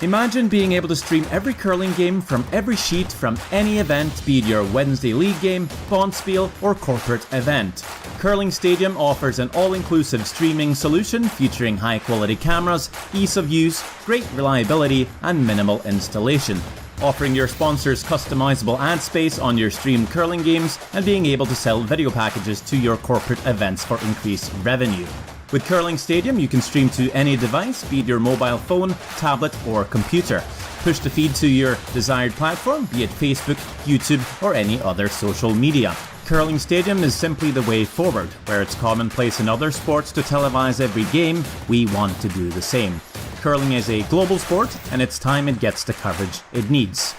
Imagine being able to stream every curling game from every sheet from any event, be it your Wednesday league game, bonspiel, or corporate event. Curling Stadium offers an all-inclusive streaming solution featuring high-quality cameras, ease of use, great reliability, and minimal installation. Offering your sponsors customizable ad space on your streamed curling games and being able to sell video packages to your corporate events for increased revenue. With Curling Stadium, you can stream to any device, be it your mobile phone, tablet, or computer. Push the feed to your desired platform, be it Facebook, YouTube, or any other social media. Curling Stadium is simply the way forward. Where it's commonplace in other sports to televise every game, we want to do the same. Curling is a global sport, and it's time it gets the coverage it needs.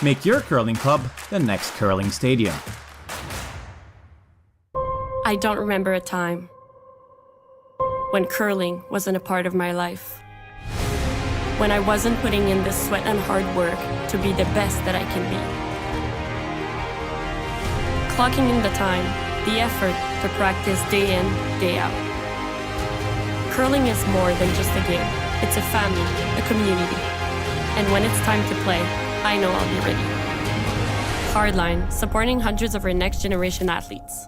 Make your curling club the next Curling Stadium. I don't remember a time when curling wasn't a part of my life. When I wasn't putting in the sweat and hard work to be the best that I can be. Clocking in the time, the effort to practice day in, day out. Curling is more than just a game. It's a family, a community. And when it's time to play, I know I'll be ready. Hardline, supporting hundreds of our next generation athletes.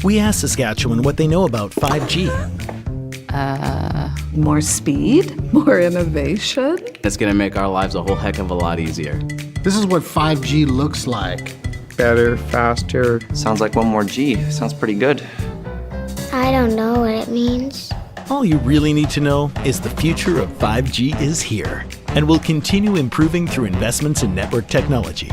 We asked Saskatchewan what they know about 5G. More speed, more innovation. It's gonna make our lives a whole heck of a lot easier. This is what 5G looks like. Better, faster. Sounds like one more G. Sounds pretty good. I don't know what it means. All you really need to know is the future of 5G is here and will continue improving through investments in network technology.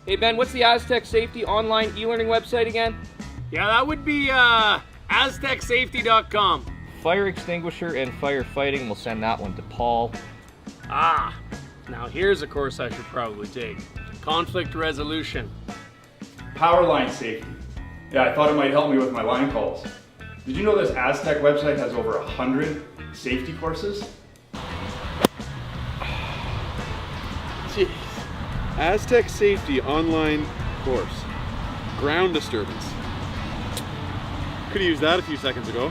Hey Ben, what's the Aztec Safety online e-learning website again? Yeah, that would be aztecsafety.com. Fire extinguisher and firefighting, we'll send that one to Paul. Ah, now here's a course I should probably take. Conflict resolution. Power line safety. Yeah, I thought it might help me with my line calls. Did you know this Aztec website has over 100 safety courses? Jeez. Aztec Safety online course. Ground disturbance. Could have used that a few seconds ago.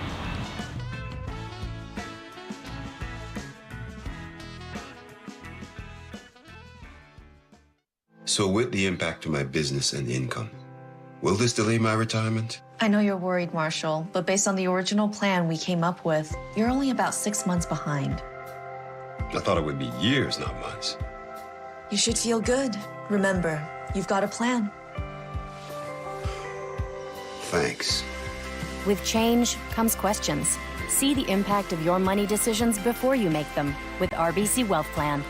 So with the impact to my business and income, will this delay my retirement? I know you're worried, Marshall, but based on the original plan we came up with, you're only about 6 months behind. I thought it would be years, not months. You should feel good. Remember, you've got a plan. Thanks. With change comes questions. See the impact of your money decisions before you make them with RBC Wealth Plan.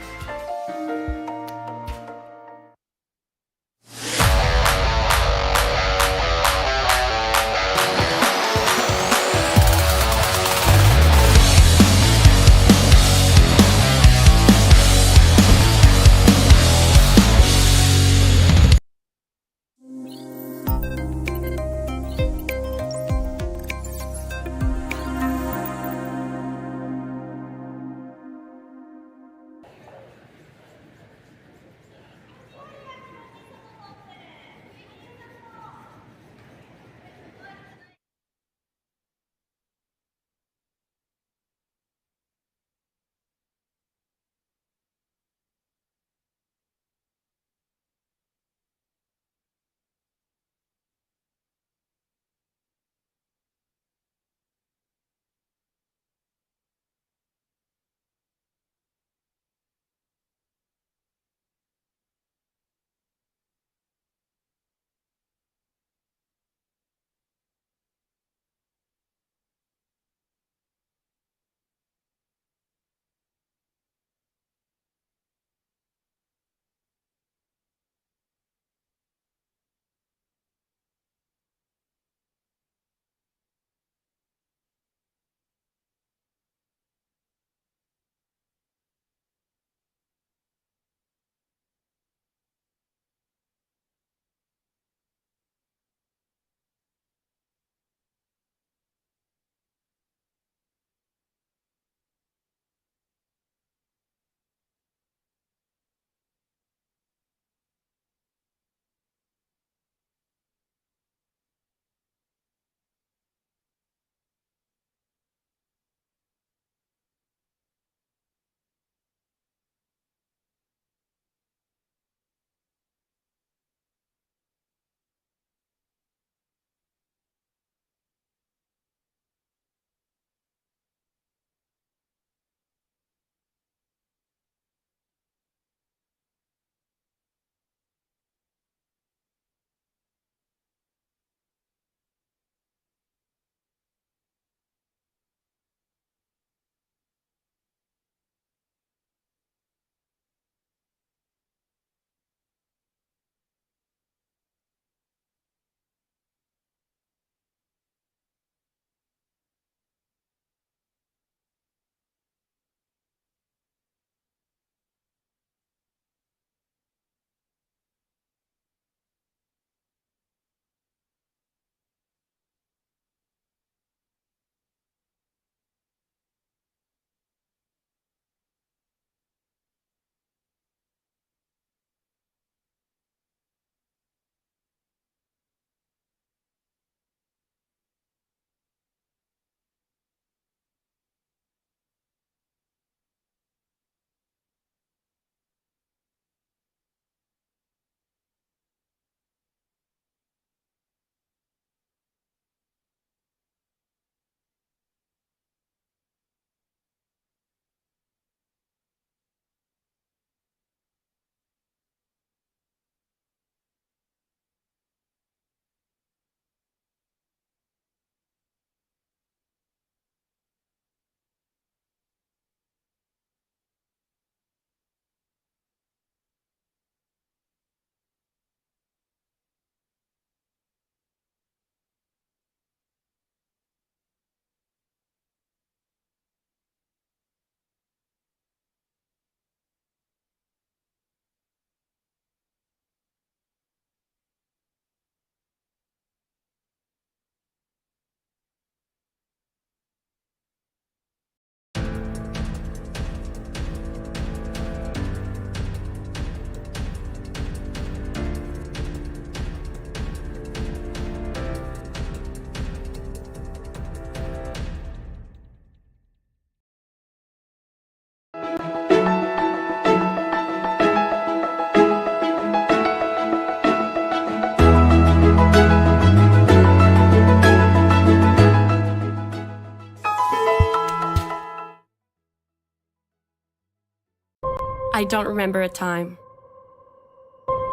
don't remember a time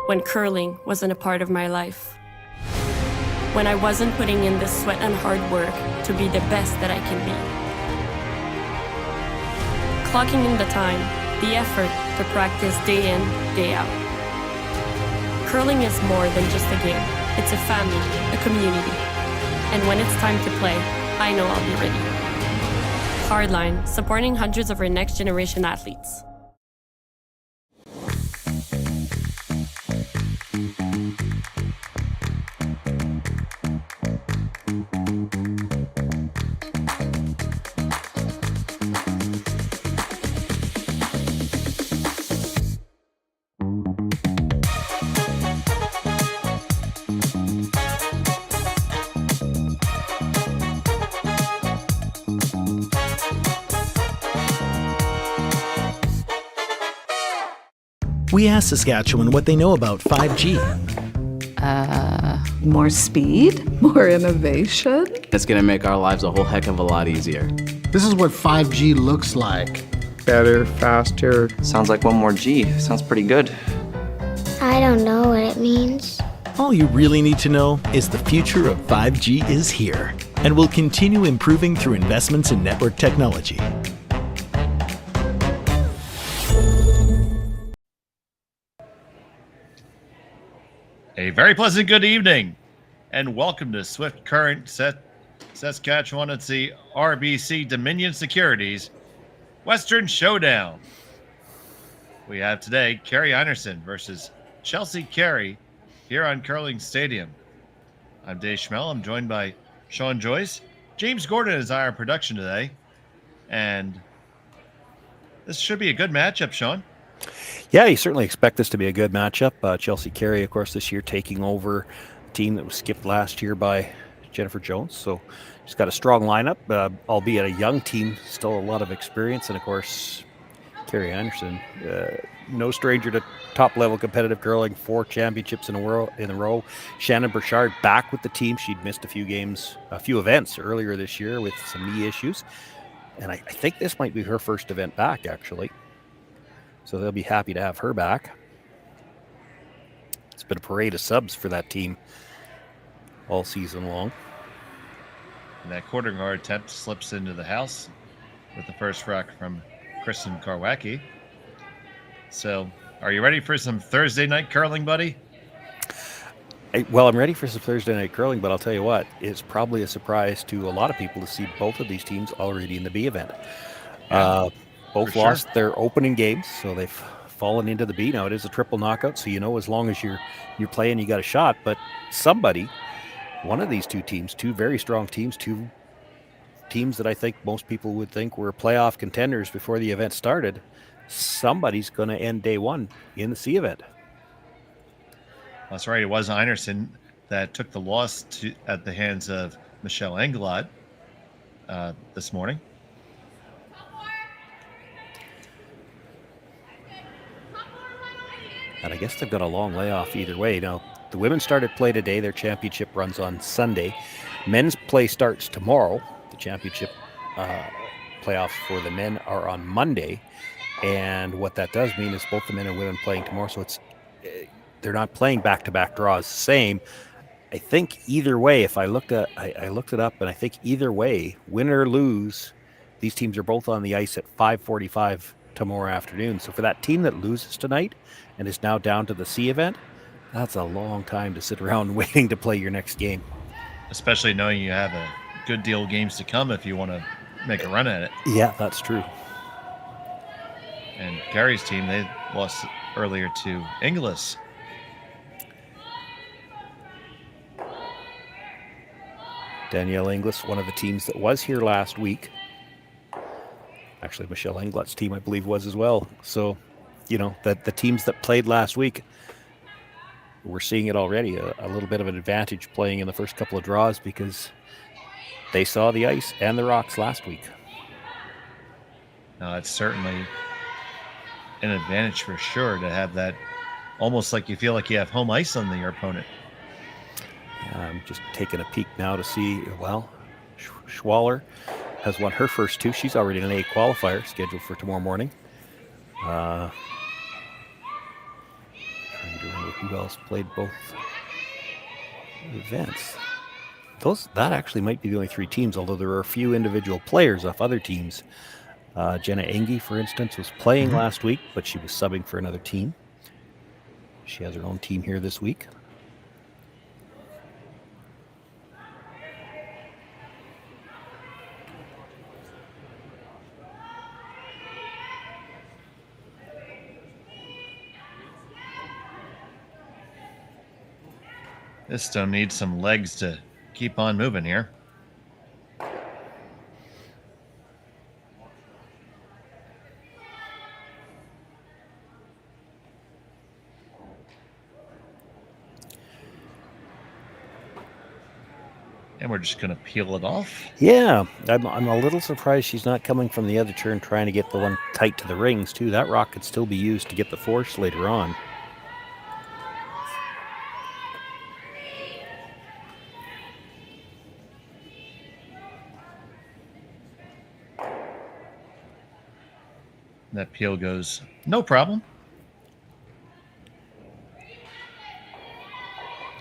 when curling wasn't a part of my life. When I wasn't putting in the sweat and hard work to be the best that I can be. Clocking in the time, the effort to practice day in, day out. Curling is more than just a game. It's a family, a community. And when it's time to play, I know I'll be ready. Hardline, supporting hundreds of our next generation athletes. We asked Saskatchewan what they know about 5G. More speed? More innovation? It's gonna make our lives a whole heck of a lot easier. This is what 5G looks like. Better, faster. Sounds like one more G. Sounds pretty good. I don't know what it means. All you really need to know is the future of 5G is here and will continue improving through investments in network technology. A very pleasant good evening, and welcome to Swift Current Saskatchewan. It's the RBC Dominion Securities Western Showdown. We have today Kerri Einarson versus Carey here on Curling Stadium. I'm Dave Schmel. I'm joined by Shawn, Joyce. James Gordon is our production today, and this should be a good matchup, Shawn. Yeah, you certainly expect this to be a good matchup. Carey, of course, this year taking over a team that was skipped last year by Jennifer Jones. So she's got a strong lineup, albeit a young team, still a lot of experience. And, of course, Kerri Einarson, no stranger to top-level competitive curling, 4 championships in a row. Shannon Burchard back with the team. She'd missed a few events earlier this year with some knee issues. And I think this might be her first event back, actually. So they'll be happy to have her back. It's been a parade of subs for that team all season long. And that quarter guard attempt slips into the house with the first rack from Kristen Karwacki. So, are you ready for some Thursday night curling, buddy? Well, I'm ready for some Thursday night curling, but I'll tell you what, it's probably a surprise to a lot of people to see both of these teams already in the B event. Yeah. Both lost their opening games, so they've fallen into the B. Now, it is a triple knockout, so you know as long as you're playing, you got a shot. But one of these two teams, two very strong teams, two teams that I think most people would think were playoff contenders before the event started, somebody's going to end day one in the C event. That's right. It was Einarson that took the loss at the hands of Michelle Engelot this morning. And I guess they've got a long layoff either way. Now, the women started play today. Their championship runs on Sunday. Men's play starts tomorrow. The championship playoffs for the men are on Monday. And what that does mean is both the men and women playing tomorrow. So they're not playing back-to-back draws the same. I think either way, if I looked it up, and I think either way, win or lose, these teams are both on the ice at 5:45 tomorrow afternoon. So for that team that loses tonight and is now down to the C event, that's a long time to sit around waiting to play your next game. Especially knowing you have a good deal of games to come if you want to make a run at it. Yeah, that's true. And Gary's team, they lost earlier to Inglis. Danielle Inglis, one of the teams that was here last week. Actually, Michelle Englot's team, I believe, was as well. So, the teams that played last week, we're seeing it already, a little bit of an advantage playing in the first couple of draws because they saw the ice and the rocks last week. No, it's certainly an advantage for sure to have that, almost like you feel like you have home ice on your opponent. I'm just taking a peek now to see, Schwaller has won her first 2. She's already an A qualifier scheduled for tomorrow morning. who else played both events. That actually might be the only 3 teams, although there are a few individual players off other teams. Jenna Engie, for instance, was playing last week, but she was subbing for another team. She has her own team here this week. This stone needs some legs to keep on moving here. And we're just going to peel it off. Yeah, I'm a little surprised she's not coming from the other turn trying to get the one tight to the rings, too. That rock could still be used to get the force later on. That peel goes, no problem.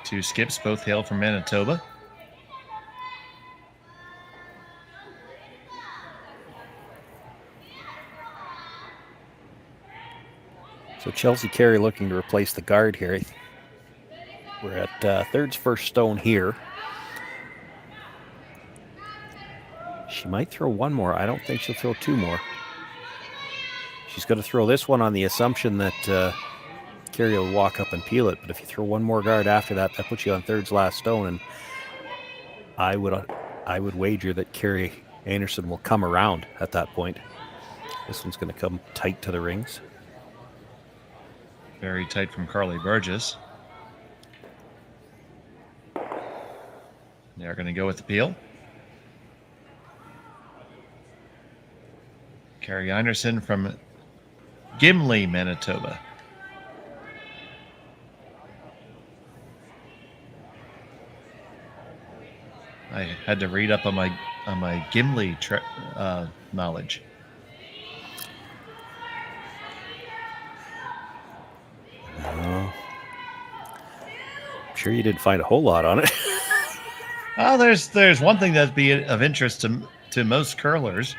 2 skips, both hail from Manitoba. So Chelsea Carey looking to replace the guard here. We're at third's first stone here. She might throw one more. I don't think she'll throw 2 more. She's going to throw this one on the assumption that Carey will walk up and peel it. But if you throw one more guard after that, that puts you on third's last stone. And I would wager that Kerri Einarson will come around at that point. This one's going to come tight to the rings. Very tight from Carly Burgess. They're going to go with the peel. Kerri Einarson from Gimli, Manitoba. I had to read up on my Gimli knowledge. I'm sure you didn't find a whole lot on it. Well, there's one thing that'd be of interest to most curlers.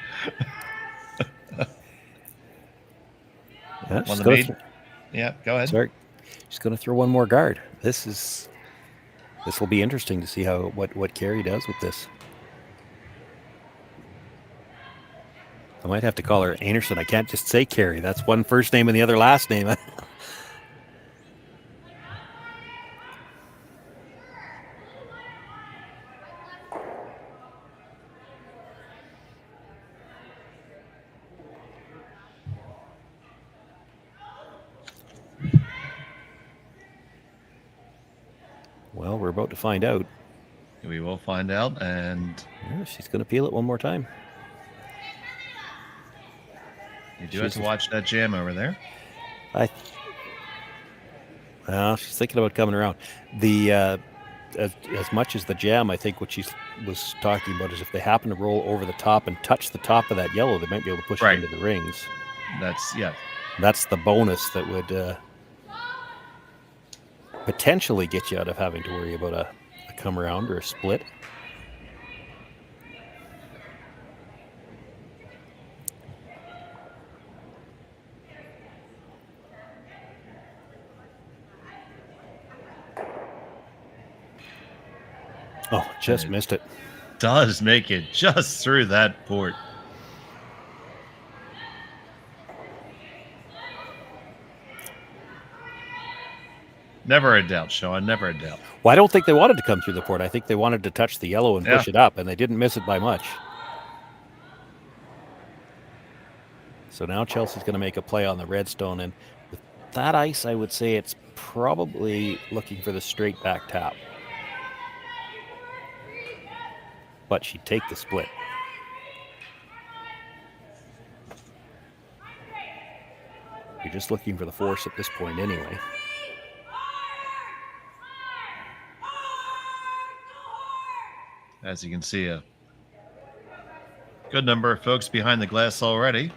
Yeah, go ahead. Sorry, she's going to throw one more guard. This will be interesting to see what Kerri does with this. I might have to call her Einarson. I can't just say Kerri. That's one first name and the other last name. Well, we're about to find out. We will find out, and yeah, she's going to peel it one more time. You do have to watch that jam over there. She's thinking about coming around. The as much as the jam, I think what she was talking about is if they happen to roll over the top and touch the top of that yellow, they might be able to push it into the rings. That's the bonus that would potentially get you out of having to worry about a come around or a split. Oh, just missed it. Does make it just through that port. Never a doubt, Shawn. Never a doubt. Well, I don't think they wanted to come through the port. I think they wanted to touch the yellow and push it up, and they didn't miss it by much. So now Chelsea's going to make a play on the redstone, and with that ice, I would say it's probably looking for the straight back tap. But she'd take the split. You're just looking for the force at this point anyway. As you can see, a good number of folks behind the glass already.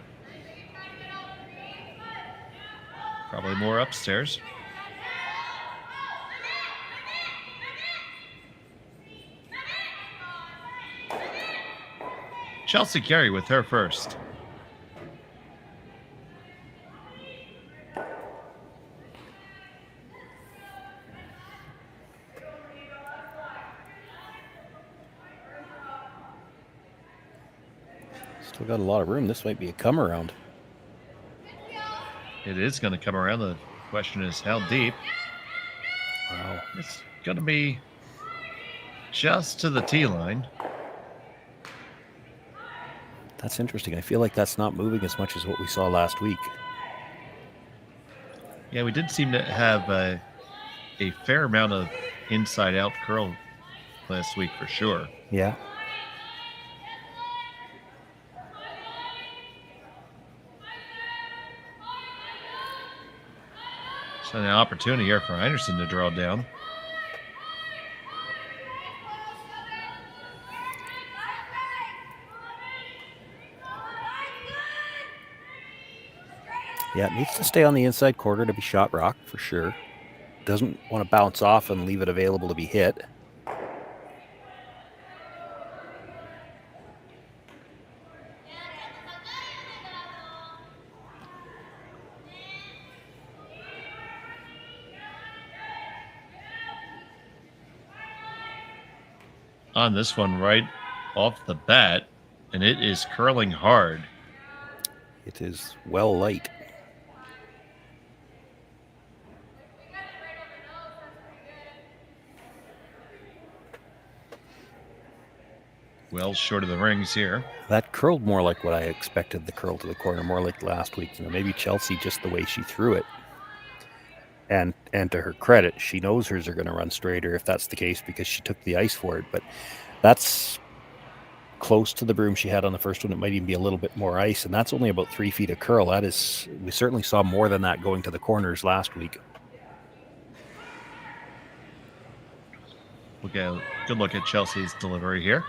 Probably more upstairs. Chelsea Carey with her first. Still got a lot of room. This might be a come around. It is going to come around. The question is how deep. Wow. It's going to be just to the tee line. That's interesting. I feel like that's not moving as much as what we saw last week. Yeah, we did seem to have a fair amount of inside-out curl last week for sure. Yeah. So an opportunity here for Einarson to draw down. Yeah, it needs to stay on the inside quarter to be shot rock for sure. Doesn't want to bounce off and leave it available to be hit. On this one right off the bat, and it is curling hard. It is well light. Well short of the rings here. That curled more like what I expected the curl to the corner, more like last week. You know, maybe Chelsea, just the way she threw it. And to her credit, she knows hers are going to run straighter if that's the case because she took the ice for it. But that's close to the broom she had on the first one. It might even be a little bit more ice, and that's only about 3 feet of curl. That is, we certainly saw more than that going to the corners last week. We'll get a good look at Chelsea's delivery here.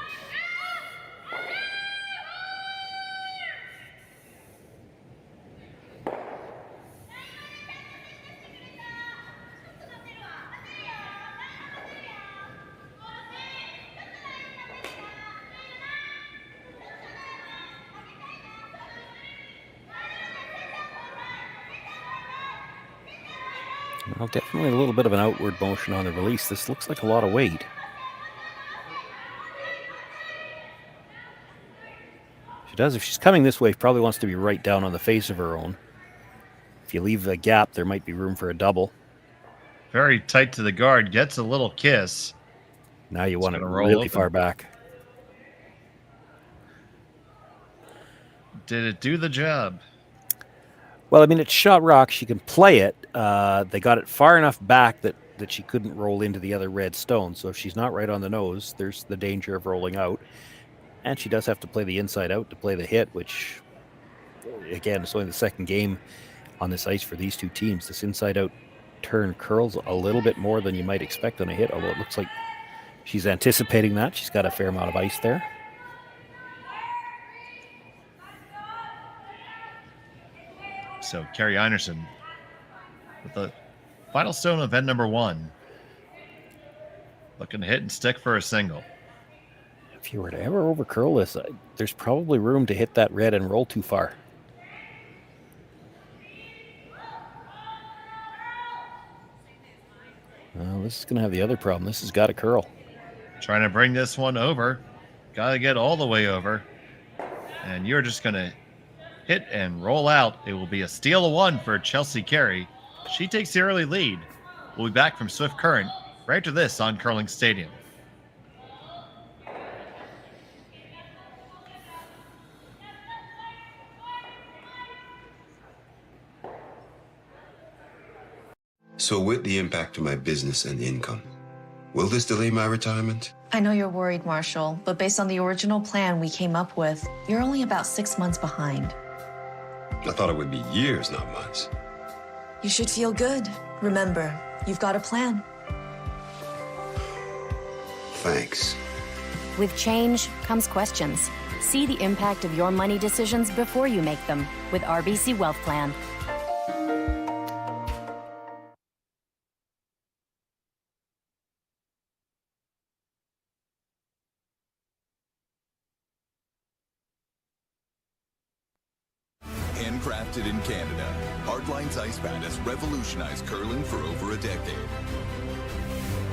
Well, definitely a little bit of an outward motion on the release. This looks like a lot of weight. She does. If she's coming this way, probably wants to be right down on the face of her own. If you leave a gap, there might be room for a double. Very tight to the guard. Gets a little kiss. Now you want it really far back. Did it do the job? Well, I mean, it's shot rock. She can play it. They got it far enough back that she couldn't roll into the other red stone. So if she's not right on the nose, there's the danger of rolling out. And she does have to play the inside out to play the hit, which, again, it's only the second game on this ice for these two teams. This inside out turn curls a little bit more than you might expect on a hit, although it looks like she's anticipating that. She's got a fair amount of ice there. So Kerri Einarson with the final stone of end number 1. Looking to hit and stick for a single. If you were to ever over curl this, there's probably room to hit that red and roll too far. Well, this is going to have the other problem. This has got to curl. Trying to bring this one over. Got to get all the way over. And you're just going to hit and roll out. It will be a steal of 1 for Chelsea Carey. She takes the early lead. We'll be back from Swift Current right after this on Curling Stadium. So with the impact to my business and income, will this delay my retirement? I know you're worried, Marshall, but based on the original plan we came up with, you're only about 6 months behind. I thought it would be years, not months. You should feel good. Remember, you've got a plan. Thanks. With change comes questions. See the impact of your money decisions before you make them with RBC Wealth Plan. Handcrafted in Canada, Hardline's ice pad has revolutionized curling for over a decade.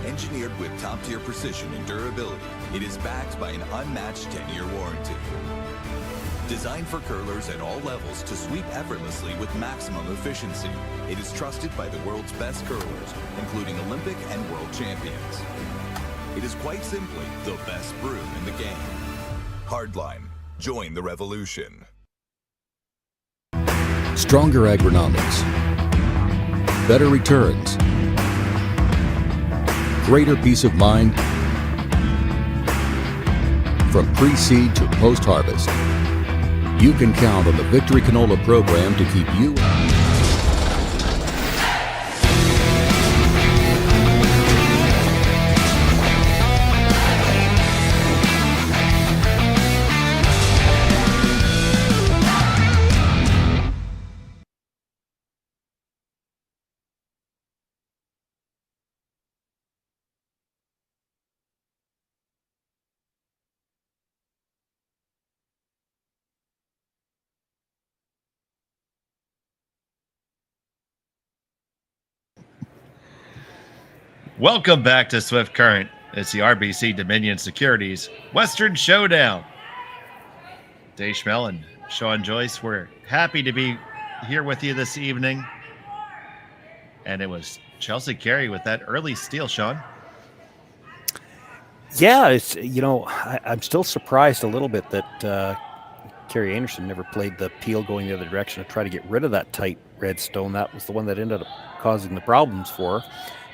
Engineered with top-tier precision and durability, it is backed by an unmatched 10-year warranty. Designed for curlers at all levels to sweep effortlessly with maximum efficiency, it is trusted by the world's best curlers, including Olympic and world champions. It is quite simply the best brew in the game. Hardline. Join the revolution. Stronger agronomics. Better returns. Greater peace of mind. From pre-seed to post-harvest, you can count on the Victory Canola program to keep you Welcome back to Swift Current. It's the RBC Dominion Securities Western Showdown. Dave Schmel and Shawn Joyce, we're happy to be here with you this evening. And it was Chelsea Carey with that early steal, Shawn. Yeah, it's I'm still surprised a little bit that Kerri Einarson never played the peel going the other direction to try to get rid of that tight red stone. That was the one that ended up causing the problems for her.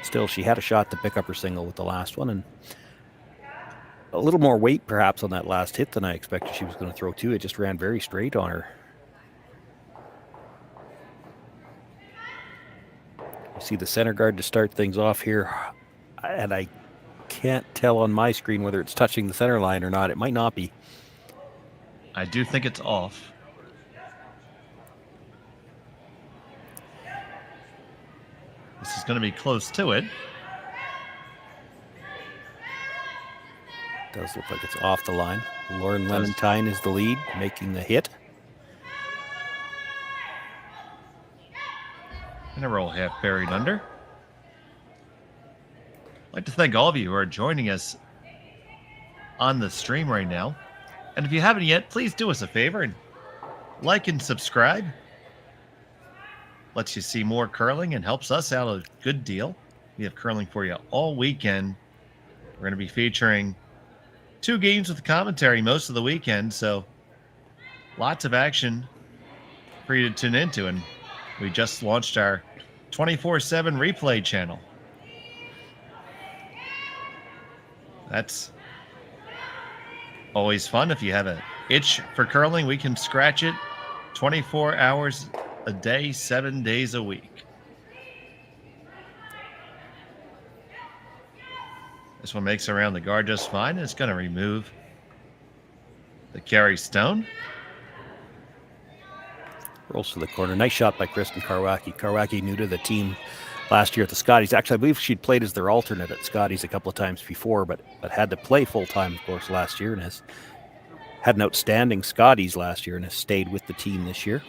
Still, she had a shot to pick up her single with the last one, and a little more weight perhaps on that last hit than I expected she was going to throw too. It just ran very straight on her. You see the center guard to start things off here, and I can't tell on my screen whether it's touching the center line or not. It might not be. I do think it's off. This is going to be close to it. Does look like it's off the line. Lauren Lenentine is the lead, making the hit. And a roll half buried under. I'd like to thank all of you who are joining us on the stream right now. And if you haven't yet, please do us a favor and like and subscribe. Lets you see more curling and helps us out a good deal. We have curling for you all weekend. We're going to be featuring 2 games with commentary most of the weekend, so lots of action for you to tune into. And we just launched our 24/7 replay channel. That's always fun. If you have an itch for curling, we can scratch it 24 hours a day, 7 days a week. This one makes around the guard just fine. It's going to remove the Carey stone. Rolls to the corner. Nice shot by Kristen Karwacki. Karwacki new to the team last year at the Scotties. Actually, I believe she'd played as their alternate at Scotties a couple of times before, but had to play full-time, of course, last year, and has had an outstanding Scotties last year and has stayed with the team this year.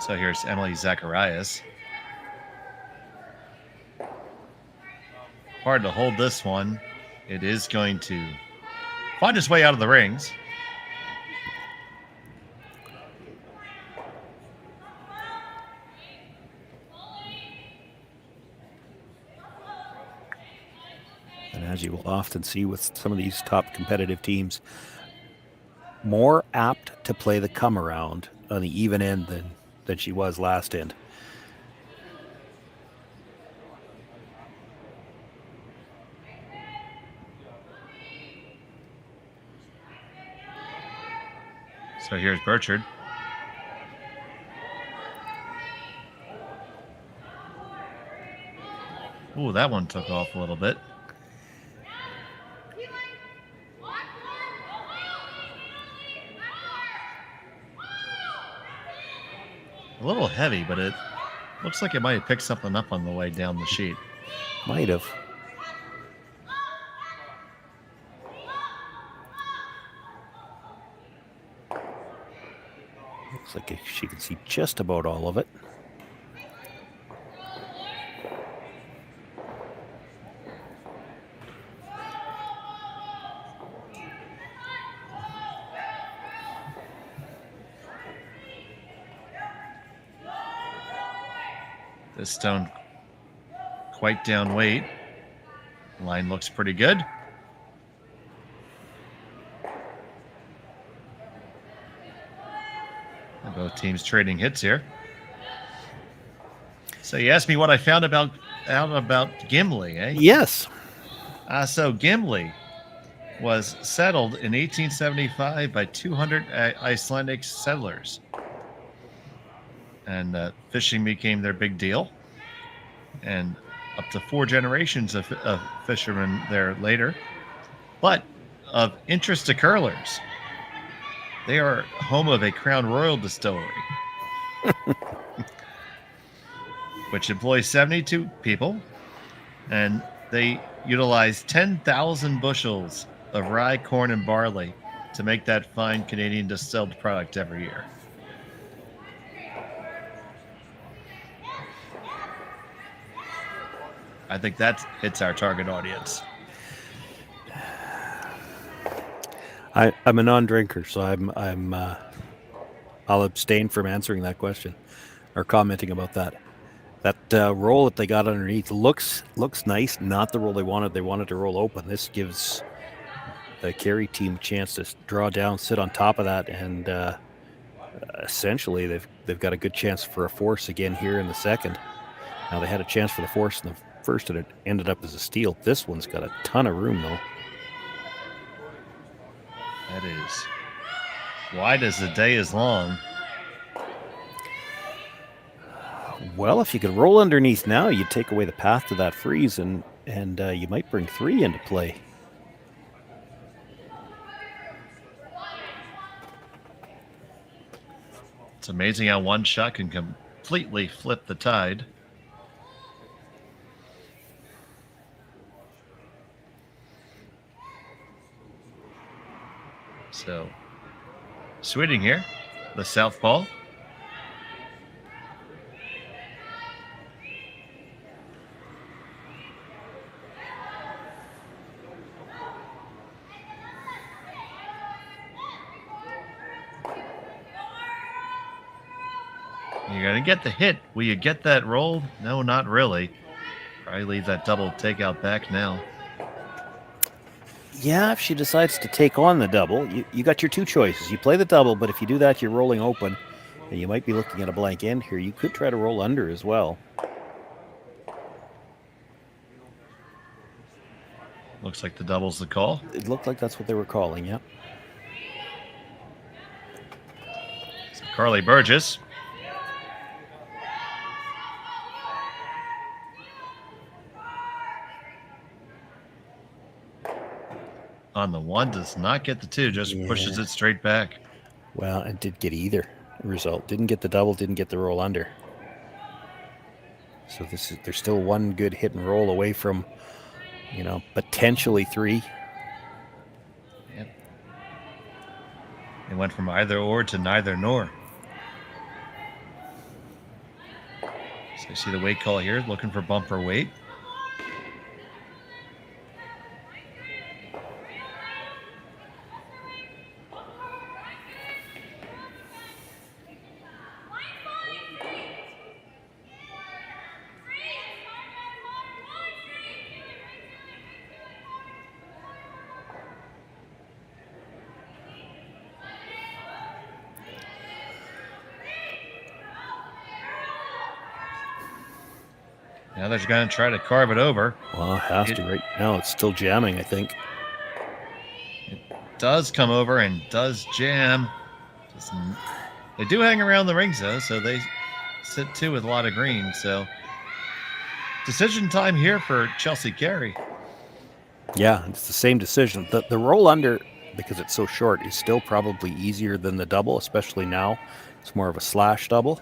So here's Emily Zacharias. Hard to hold this one. It is going to find its way out of the rings. And as you will often see with some of these top competitive teams, more apt to play the come around on the even end than she was last end. So here's Burchard. Ooh, that one took off a little bit. little heavy, but it looks like it might have picked something up on the way down the sheet. Might have. Looks like she can see just about all of it. This stone quite down weight. Line looks pretty good. And both teams trading hits here. So you asked me what I found out about Gimli, eh? Yes. So Gimli was settled in 1875 by 200 Icelandic settlers. And fishing became their big deal. And up to 4 generations of fishermen there later. But of interest to curlers, they are home of a Crown Royal distillery, which employs 72 people. And they utilize 10,000 bushels of rye, corn, and barley to make that fine Canadian distilled product every year. I think that hits our target audience. I'm a non-drinker, so I'll abstain from answering that question or commenting about that. That roll that they got underneath looks nice. Not the roll they wanted. They wanted to roll open. This gives the Carey team a chance to draw down, sit on top of that, and essentially they've got a good chance for a force again here in the second. Now they had a chance for the force in the first, and it ended up as a steal. This one's got a ton of room, though. That is wide as the day is long. Well, if you could roll underneath now, you'd take away the path to that freeze, and you might bring 3 into play. It's amazing how one shot can completely flip the tide. So, swinging here, the southpaw. You're going to get the hit. Will you get that roll? No, not really. Probably leave that double takeout back now. Yeah, if she decides to take on the double, you got your 2 choices. You play the double, but if you do that, you're rolling open, and you might be looking at a blank end here. You could try to roll under as well. Looks like the double's the call. It looked like that's what they were calling, yeah. So Carly Burgess. On the 1, does not get the 2, just pushes it straight back. Well, it did get either result. Didn't get the double, didn't get the roll under. So there's still 1 good hit and roll away from, potentially 3. Yep. It went from either or to neither nor. So you see the weight call here, looking for bumper weight. Now they're going to try to carve it over. Well, it has to right now. It's still jamming, I think. It does come over and does jam. They do hang around the rings, though, so they sit 2 with a lot of green. So decision time here for Chelsea Carey. Yeah, it's the same decision. The roll under, because it's so short, is still probably easier than the double, especially now. It's more of a slash double.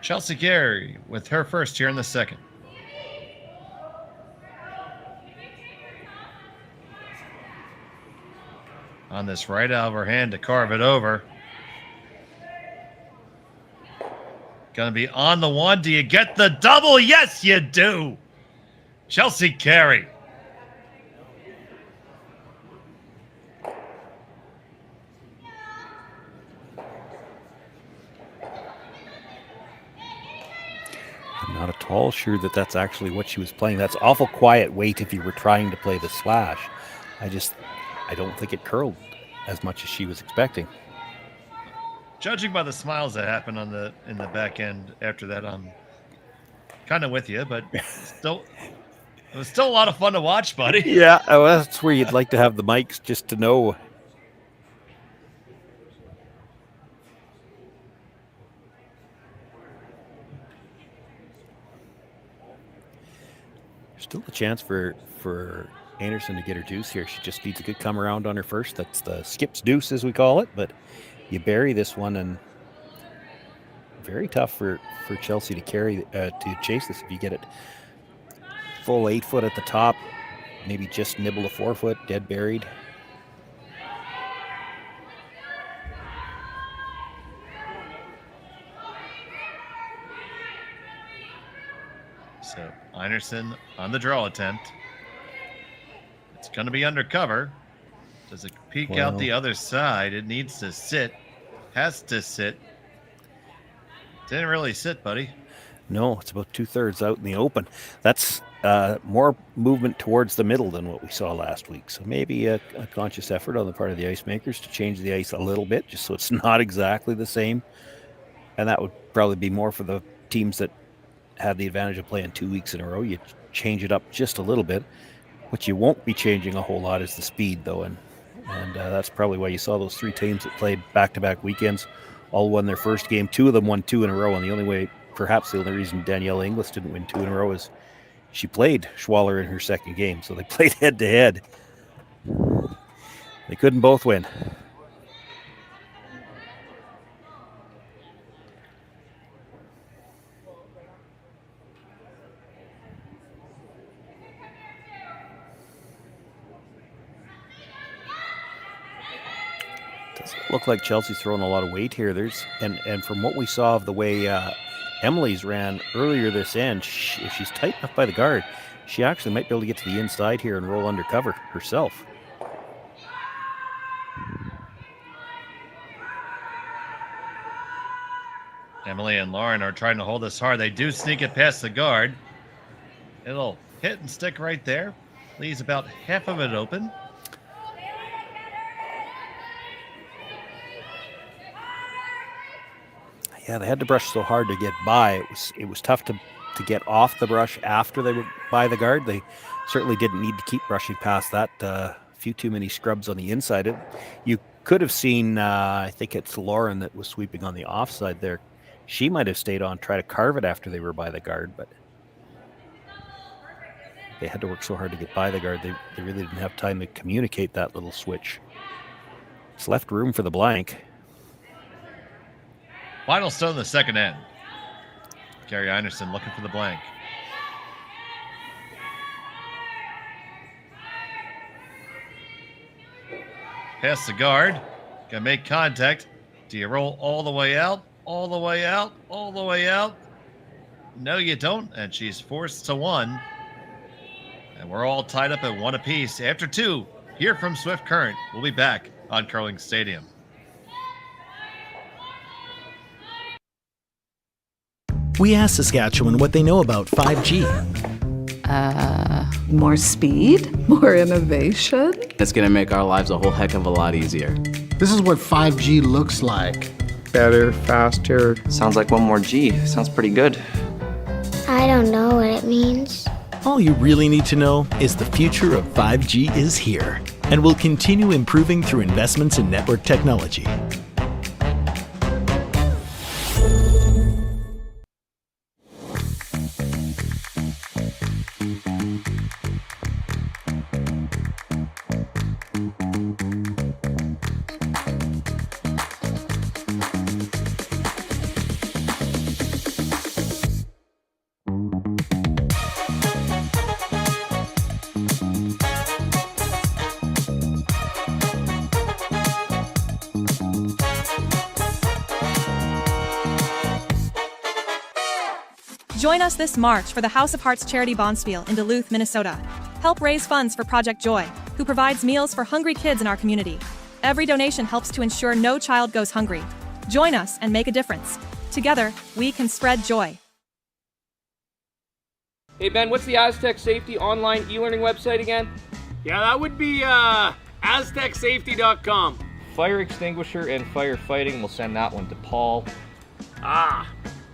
Chelsea Carey with her first here in the second. On this right out of her hand to carve it over. Gonna be on the one. Do you get the double? Yes, you do. Chelsea Carey. I'm not at all sure that that's actually what she was playing. That's awful quiet weight if you were trying to play the slash. I don't think it curled as much as she was expecting. Judging by the smiles that happened in the back end after that, I'm kind of with you, but still, it was still a lot of fun to watch, buddy. Yeah, well, that's where you'd like to have the mics just to know. There's still a chance for Einarson to get her deuce here. She just needs a good come around on her first. That's the skip's deuce, as we call it. But you bury this one, and very tough for Chelsea to carry to chase this. If you get it full 8 foot at the top, maybe just nibble a 4 foot, dead buried. So Einarson on the draw attempt. It's going to be undercover. Does it peek out the other side? It needs to sit. Has to sit. Didn't really sit, buddy. No, it's about 2/3 out in the open. That's more movement towards the middle than what we saw last week. So maybe a conscious effort on the part of the ice makers to change the ice a little bit, just so it's not exactly the same. And that would probably be more for the teams that have the advantage of playing 2 weeks in a row. You change it up just a little bit. What you won't be changing a whole lot is the speed, though, and that's probably why you saw those 3 teams that played back-to-back weekends all won their first game. 2 of them won 2 in a row, and perhaps the only reason Danielle Inglis didn't win 2 in a row is she played Schwaller in her second game, so they played head-to-head. They couldn't both win. Look like Chelsea's throwing a lot of weight here. And from what we saw of the way Emily's ran earlier this end, if she's tight enough by the guard, she actually might be able to get to the inside here and roll undercover herself. Emily and Lauren are trying to hold this hard. They do sneak it past the guard. It'll hit and stick right there. Leaves about half of it open. Yeah, they had to brush so hard to get by. It was tough to get off the brush after they were by the guard. They certainly didn't need to keep brushing past that. A few too many scrubs on the inside. You could have seen, I think it's Lauren that was sweeping on the offside there. She might have stayed on, try to carve it after they were by the guard, but they had to work so hard to get by the guard. They really didn't have time to communicate that little switch. It's left room for the blank. Final stone in the second end. Kerri Einarson looking for the blank. Past the guard. Gonna make contact. Do you roll all the way out? All the way out? All the way out? No, you don't. And she's forced to 1. And we're all tied up at 1 apiece. After 2, here from Swift Current. We'll be back on Curling Stadium. We asked Saskatchewan what they know about 5G. More speed, more innovation. It's going to make our lives a whole heck of a lot easier. This is what 5G looks like. Better, faster. Sounds like 1 more G. Sounds pretty good. I don't know what it means. All you really need to know is the future of 5G is here and will continue improving through investments in network technology. Join us this March for the House of Hearts Charity Bonspiel in Duluth, Minnesota. Help raise funds for Project Joy, who provides meals for hungry kids in our community. Every donation helps to ensure no child goes hungry. Join us and make a difference. Together, we can spread joy. Hey Ben, what's the Aztec Safety online e-learning website again? Yeah, that would be aztecsafety.com. Fire extinguisher and firefighting, we'll send that one to Paul. Ah,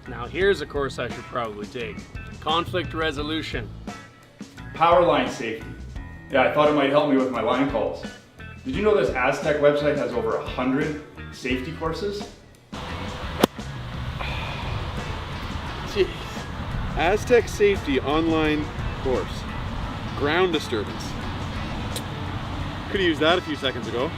now here's a course I should probably take. Conflict resolution. Power line safety. Yeah, I thought it might help me with my line calls. Did you know this Aztec website has over 100 safety courses? Jeez. Aztec Safety online course. Ground disturbance. Could have used that a few seconds ago.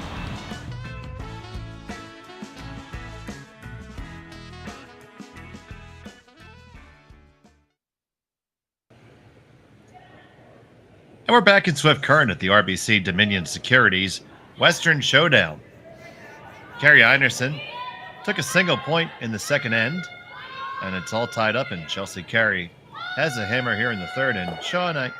And we're back in Swift Current at the RBC Dominion Securities Western Showdown. Kerri Einarson took a single point in the second end, and it's all tied up, and Chelsea Carey has a hammer here in the third. And Shawn,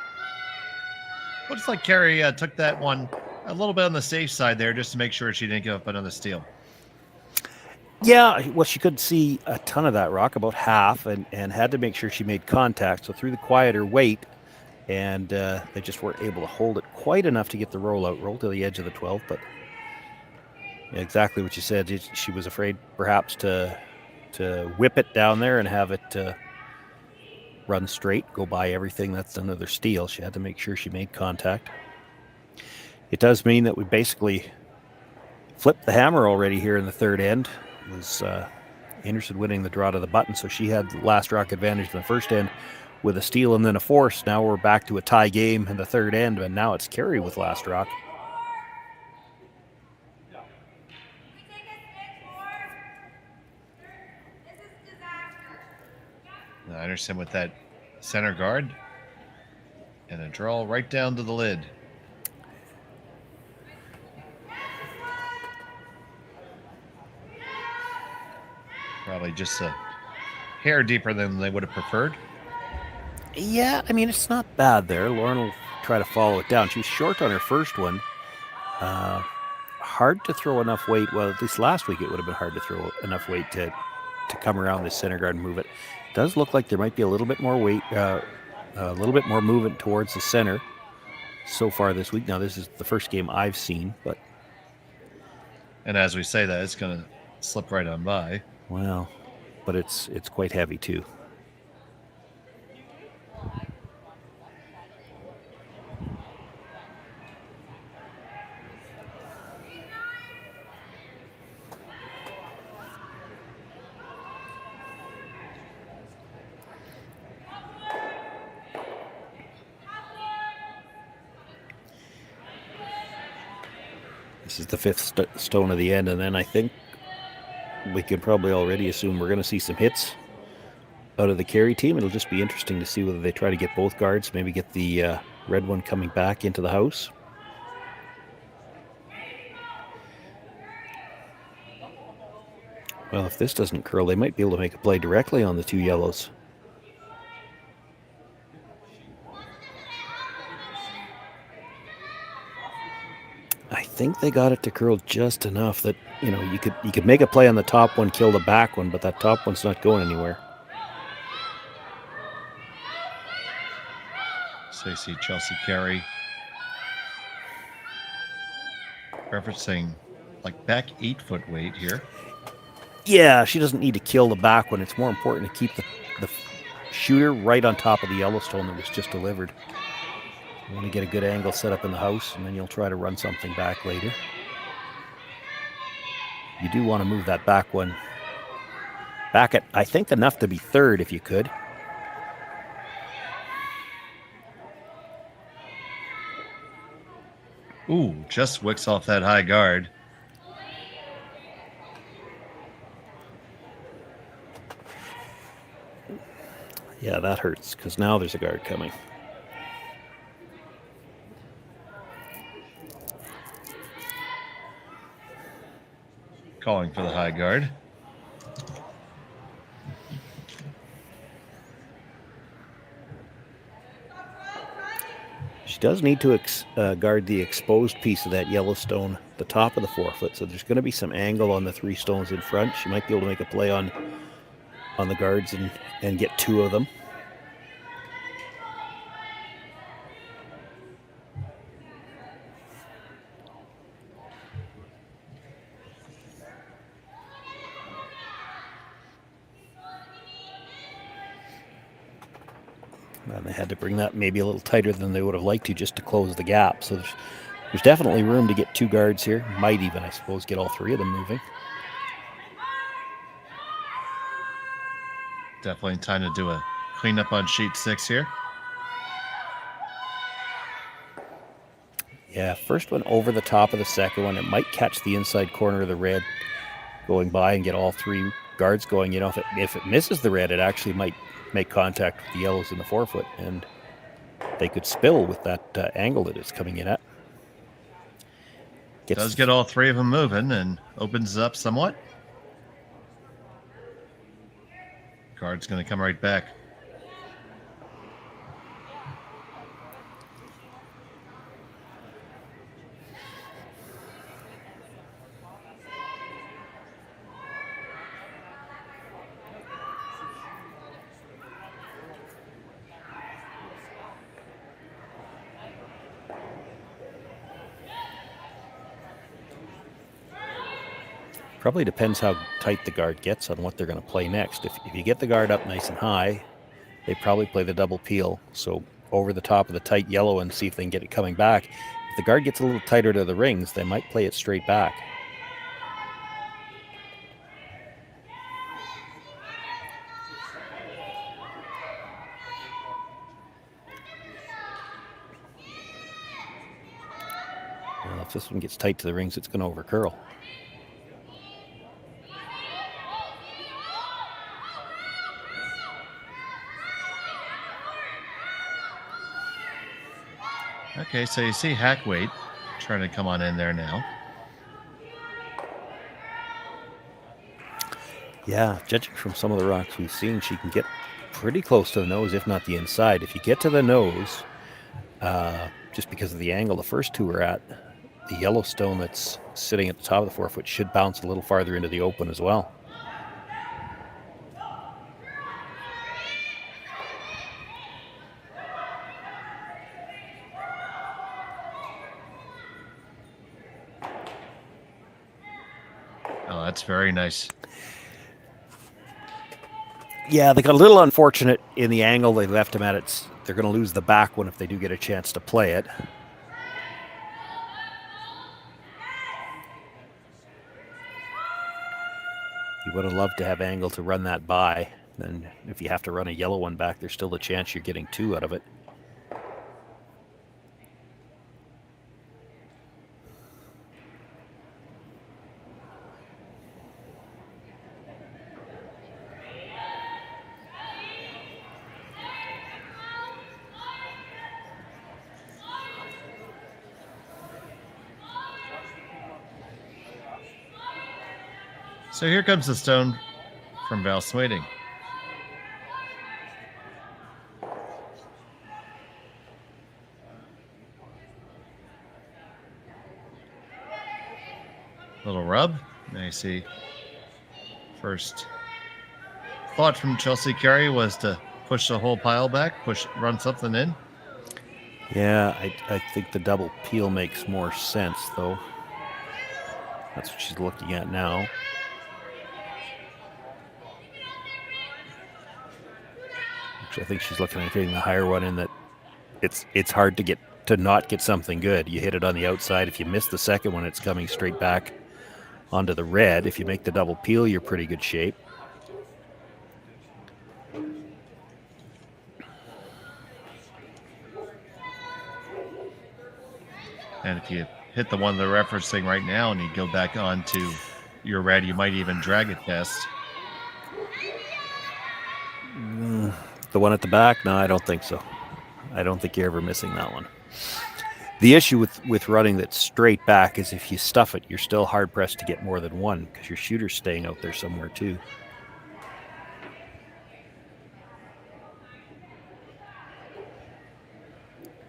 looks like Carey took that one a little bit on the safe side there just to make sure she didn't give up another steal. Yeah, well, she couldn't see a ton of that rock, about half, and had to make sure she made contact. So through the quieter weight, and they just weren't able to hold it quite enough to get the roll to the edge of the 12. But yeah, exactly what you said. She was afraid perhaps to whip it down there and have it run straight, go by everything. That's another steal. She had to make sure she made contact. It does mean that we basically flipped the hammer already here in the third end. It was Einarson winning the draw to the button, so she had the last rock advantage in the first end with a steal and then a force. Now we're back to a tie game in the third end, and now it's Carey with last rock. Einarson with that center guard and a draw right down to the lid. Probably just a hair deeper than they would have preferred. Yeah, I mean, it's not bad there. Lauren will try to follow it down. She was short on her first one. Hard to throw enough weight. Well, at least last week it would have been hard to throw enough weight to come around this center guard and move it. It does look like there might be a little bit more weight, a little bit more movement towards the center so far this week. Now, this is the first game I've seen, but... And as we say that, it's going to slip right on by. Well, but it's quite heavy too. This is the fifth stone of the end, and then I think we can probably already assume we're going to see some hits out of the Carey team. It'll just be interesting to see whether they try to get both guards, maybe get the red one coming back into the house. Well, if this doesn't curl, they might be able to make a play directly on the two yellows. I think they got it to curl just enough that, you know, you could make a play on the top one, kill the back one, but that top one's not going anywhere. So you see Chelsea Carey referencing like back 8-foot weight here. Yeah, she doesn't need to kill the back one. It's more important to keep the shooter right on top of the Yellowstone that was just delivered. You want to get a good angle set up in the house, and then you'll try to run something back later. You do want to move that back one back at, I think, enough to be third if you could. Ooh, just wicks off that high guard. Yeah, that hurts, because now there's a guard coming. Calling for the high guard. She does need to guard the exposed piece of that yellow stone, the top of the 4-foot. So there's going to be some angle on the 3 stones in front. She might be able to make a play on the guards and get 2 of them. And they had to bring that maybe a little tighter than they would have liked to just to close the gap. So there's definitely room to get 2 guards here. Might even, I suppose, get all 3 of them moving. Definitely time to do a cleanup on sheet 6 here. Yeah, first one over the top of the second one. It might catch the inside corner of the red going by and get all 3 guards going. You know, if it misses the red, it actually might make contact with the yellows in the 4-foot, and they could spill with that angle that it's coming in at. Does get all 3 of them moving and opens up somewhat. Guard's going to come right back. Probably depends how tight the guard gets on what they're going to play next. If you get the guard up nice and high, they probably play the double peel. So over the top of the tight yellow and see if they can get it coming back. If the guard gets a little tighter to the rings, they might play it straight back. Well, if this one gets tight to the rings, it's going to over curl. Okay, so you see Hackwaite trying to come on in there now. Yeah, judging from some of the rocks we've seen, she can get pretty close to the nose, if not the inside. If you get to the nose, just because of the angle the first 2 are at, the yellow stone that's sitting at the top of the 4-foot should bounce a little farther into the open as well. Oh, that's very nice. Yeah, they got a little unfortunate in the angle they left him at. They're going to lose the back one if they do get a chance to play it. You would have loved to have angle to run that by. Then if you have to run a yellow one back, there's still a chance you're getting 2 out of it. So here comes the stone from Val Swading. Little rub. Now you see first thought from Chelsea Carey was to push the whole pile back, run something in. Yeah, I think the double peel makes more sense, though. That's what she's looking at now. Actually, I think she's looking at getting the higher one in. That it's hard to not get something good. You hit it on the outside. If you miss the second one, it's coming straight back onto the red. If you make the double peel, you're pretty good shape. And if you hit the one they're referencing right now and you go back onto your red, you might even drag it past. The one at the back? No, I don't think so. I don't think you're ever missing that one. The issue with running that straight back is if you stuff it, you're still hard-pressed to get more than one because your shooter's staying out there somewhere too.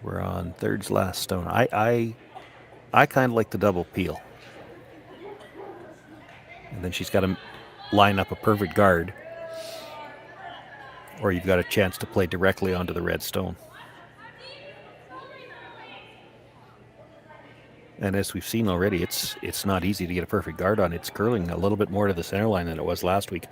We're on third's last stone. I kind of like the double peel. And then she's got to line up a perfect guard, or you've got a chance to play directly onto the red stone. And as we've seen already, it's not easy to get a perfect guard on. It's curling a little bit more to the center line than it was last week.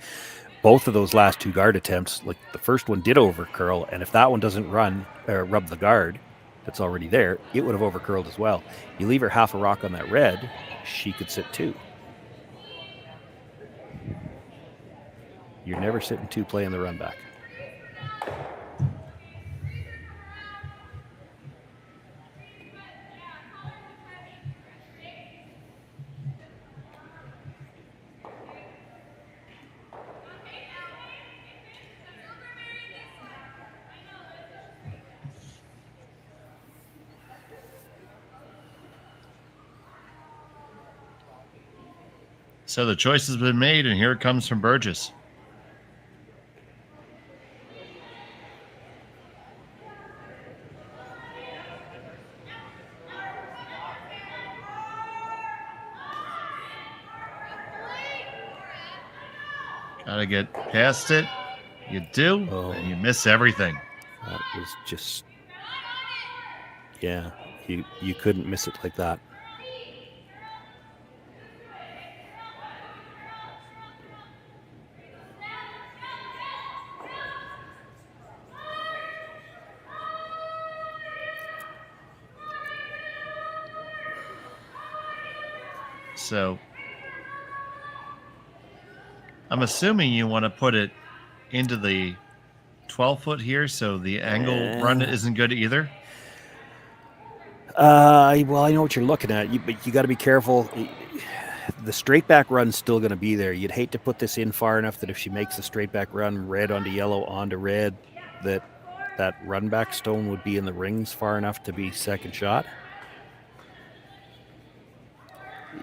Both of those last 2 guard attempts, like the first one did over curl, and if that one doesn't rub the guard that's already there, it would have over curled as well. You leave her half a rock on that red, she could sit 2. You're never sitting 2 playing the run back. So the choice has been made, and here it comes from Burgess. Gotta get past it. You do, and you miss everything. That was just, yeah, you couldn't miss it like that. So I'm assuming you want to put it into the 12-foot here, so the angle run isn't good either. Well, I know what you're looking at, but you got to be careful. The straight back run's still going to be there. You'd hate to put this in far enough that if she makes the straight back run, red onto yellow onto red, that run back stone would be in the rings far enough to be second shot.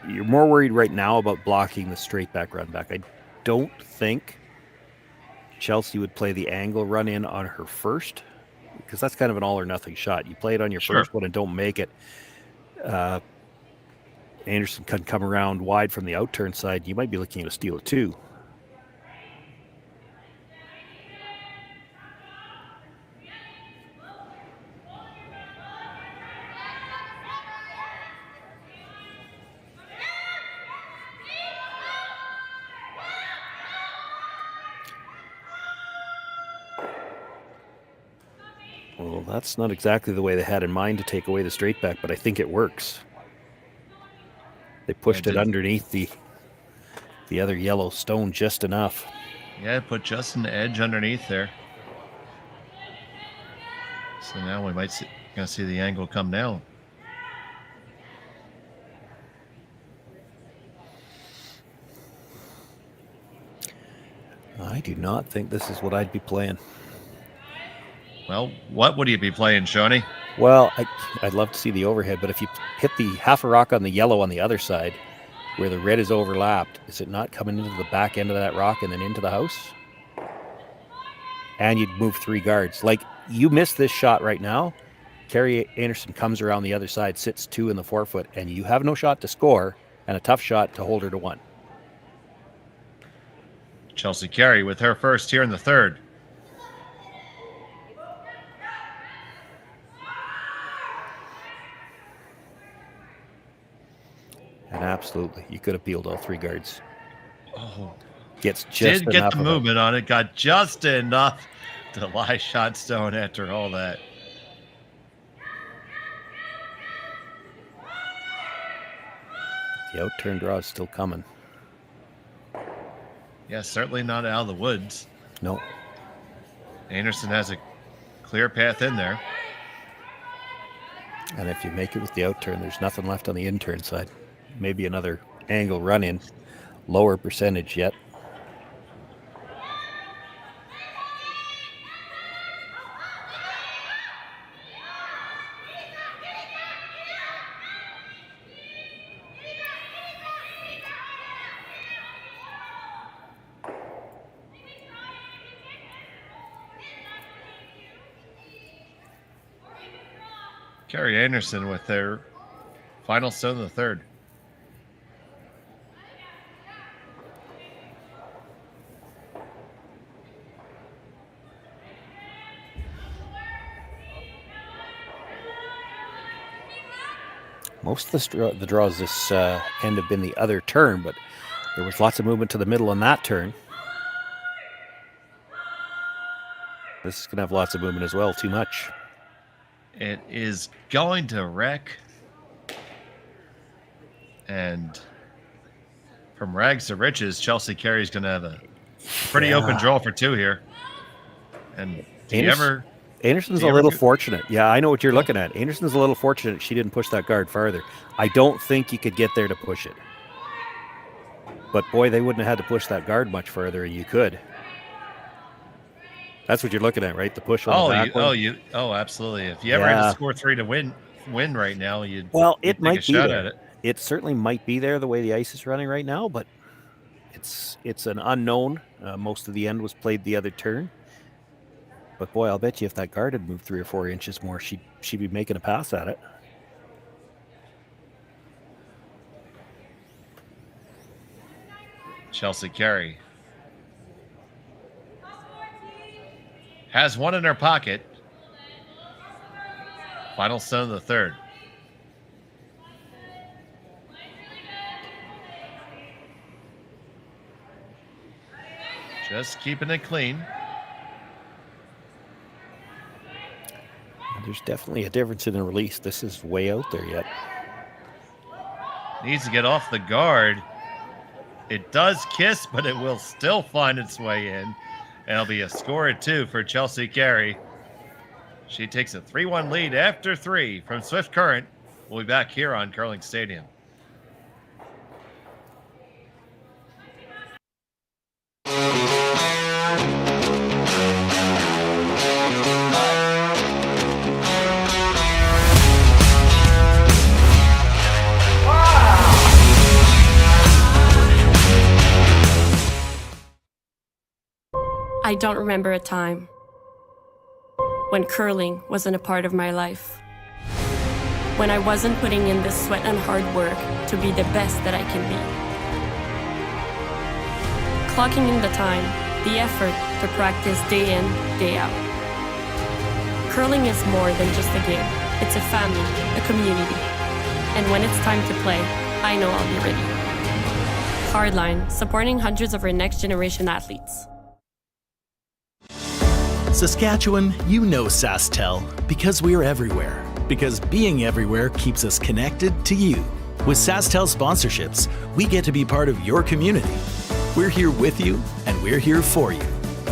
You're more worried right now about blocking the straight back run back. I don't think Chelsea would play the angle run in on her first, because that's kind of an all or nothing shot. You play it on your first one and don't make it. Anderson can come around wide from the out turn side. You might be looking at a steal of 2. Well, that's not exactly the way they had in mind to take away the straight back, but I think it works. They pushed it underneath the other yellow stone just enough. Yeah, put just an edge underneath there. So now we might gonna see the angle come down. I do not think this is what I'd be playing. Well, what would you be playing, Shawnee? Well, I'd love to see the overhead, but if you hit the half a rock on the yellow on the other side, where the red is overlapped, is it not coming into the back end of that rock and then into the house? And you'd move 3 guards. Like, you miss this shot right now, Kerri Einarson comes around the other side, sits 2 in the 4-foot, and you have no shot to score and a tough shot to hold her to 1. Chelsea Carey with her first here in the third. And absolutely, you could have peeled all 3 guards. Oh, gets just did get the movement on it. Got just enough to lie shot stone after all that. The out-turn draw is still coming. Yeah, certainly not out of the woods. No. Anderson has a clear path in there. And if you make it with the out-turn, there's nothing left on the in-turn side. Maybe another angle run-in. Lower percentage yet. Kerri Einarson with their final stone of the third. Most of the draws this end have been the other turn, but there was lots of movement to the middle on that turn. This is going to have lots of movement as well, too much. It is going to wreck. And from rags to riches, Chelsea Carey's going to have a pretty open draw for 2 here. And Anderson's a little fortunate. Yeah, I know what you're looking at. Anderson's a little fortunate she didn't push that guard farther. I don't think you could get there to push it. But boy, they wouldn't have had to push that guard much further, and you could. That's what you're looking at, right? The push on the back one. Absolutely. If you ever had to score 3 to win right now, you'd it might take a shot at it. It certainly might be there the way the ice is running right now, but it's an unknown. Most of the end was played the other turn. But boy, I'll bet you if that guard had moved 3 or 4 inches more, she'd be making a pass at it. Chelsea Carey has one in her pocket. Final stone of the third. Just keeping it clean. There's definitely a difference in the release. This is way out there yet. Needs to get off the guard. It does kiss, but it will still find its way in. And it'll be a score at 2 for Chelsea Carey. She takes a 3-1 lead after 3 from Swift Current. We'll be back here on Curling Stadium. I don't remember a time when curling wasn't a part of my life. When I wasn't putting in the sweat and hard work to be the best that I can be. Clocking in the time, the effort to practice day in, day out. Curling is more than just a game. It's a family, a community. And when it's time to play, I know I'll be ready. Hardline, supporting hundreds of our next generation athletes. Saskatchewan, you know Sasktel because we're everywhere. Because being everywhere keeps us connected to you. With Sasktel sponsorships, we get to be part of your community. We're here with you, and we're here for you.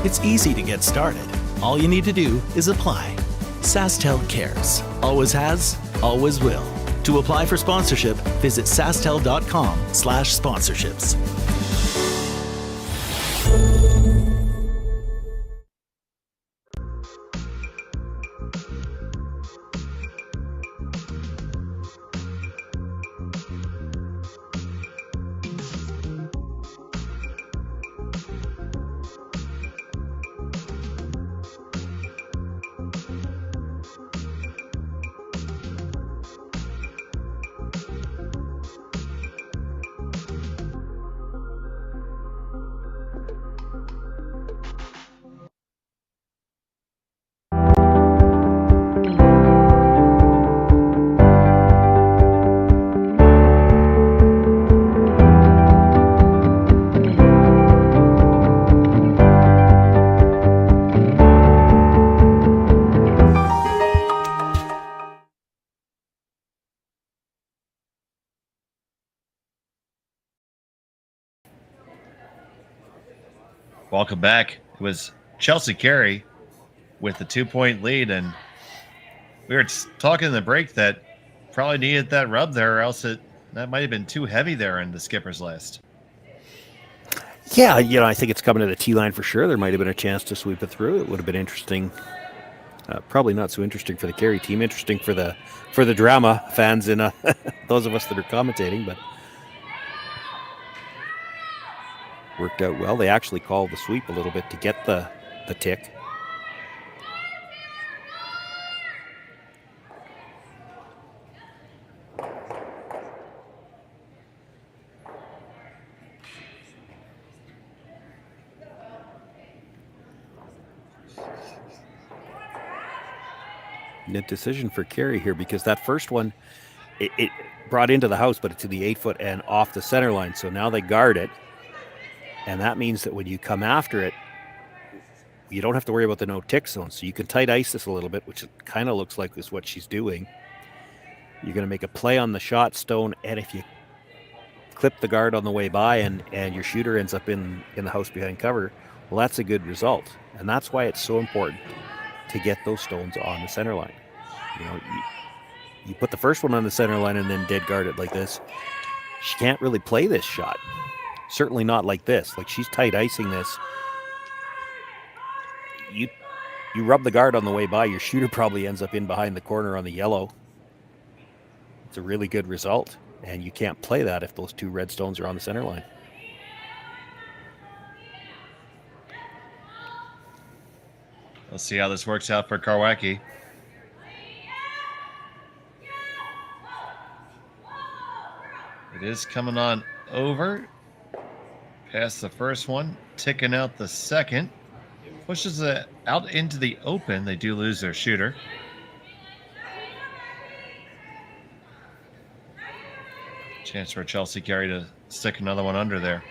It's easy to get started. All you need to do is apply. Sasktel cares. Always has, always will. To apply for sponsorship, visit sastel.com/sponsorships. Welcome back. It was Chelsea Carey with the 2-point lead, and we were talking in the break that probably needed that rub there, or else that might have been too heavy there in the skipper's list. Yeah, I think it's coming to the T line for sure. There might have been a chance to sweep it through. It would have been interesting. Probably not so interesting for the Carey team. Interesting for the drama fans and those of us that are commentating, but worked out well. They actually called the sweep a little bit to get the tick. Net decision for Kerri here, because that first one, it brought into the house, but it's to the 8 foot and off the center line. So now they guard it. And that means that when you come after it, you don't have to worry about the no tick zone. So you can tight ice this a little bit, which kind of looks like is what she's doing. You're going to make a play on the shot stone. And if you clip the guard on the way by and your shooter ends up in the house behind cover, well, that's a good result. And that's why it's so important to get those stones on the center line. You know, you put the first one on the center line and then dead guard it like this. She can't really play this shot. Certainly not like this. Like, she's tight icing this. You rub the guard on the way by, your shooter probably ends up in behind the corner on the yellow. It's a really good result, and you can't play that if those two red stones are on the center line. Let's see how this works out for Karwacki. It is coming on over. Past the first one, ticking out the second. Pushes it out into the open. They do lose their shooter. Chance for Chelsea Carey to stick another one under there.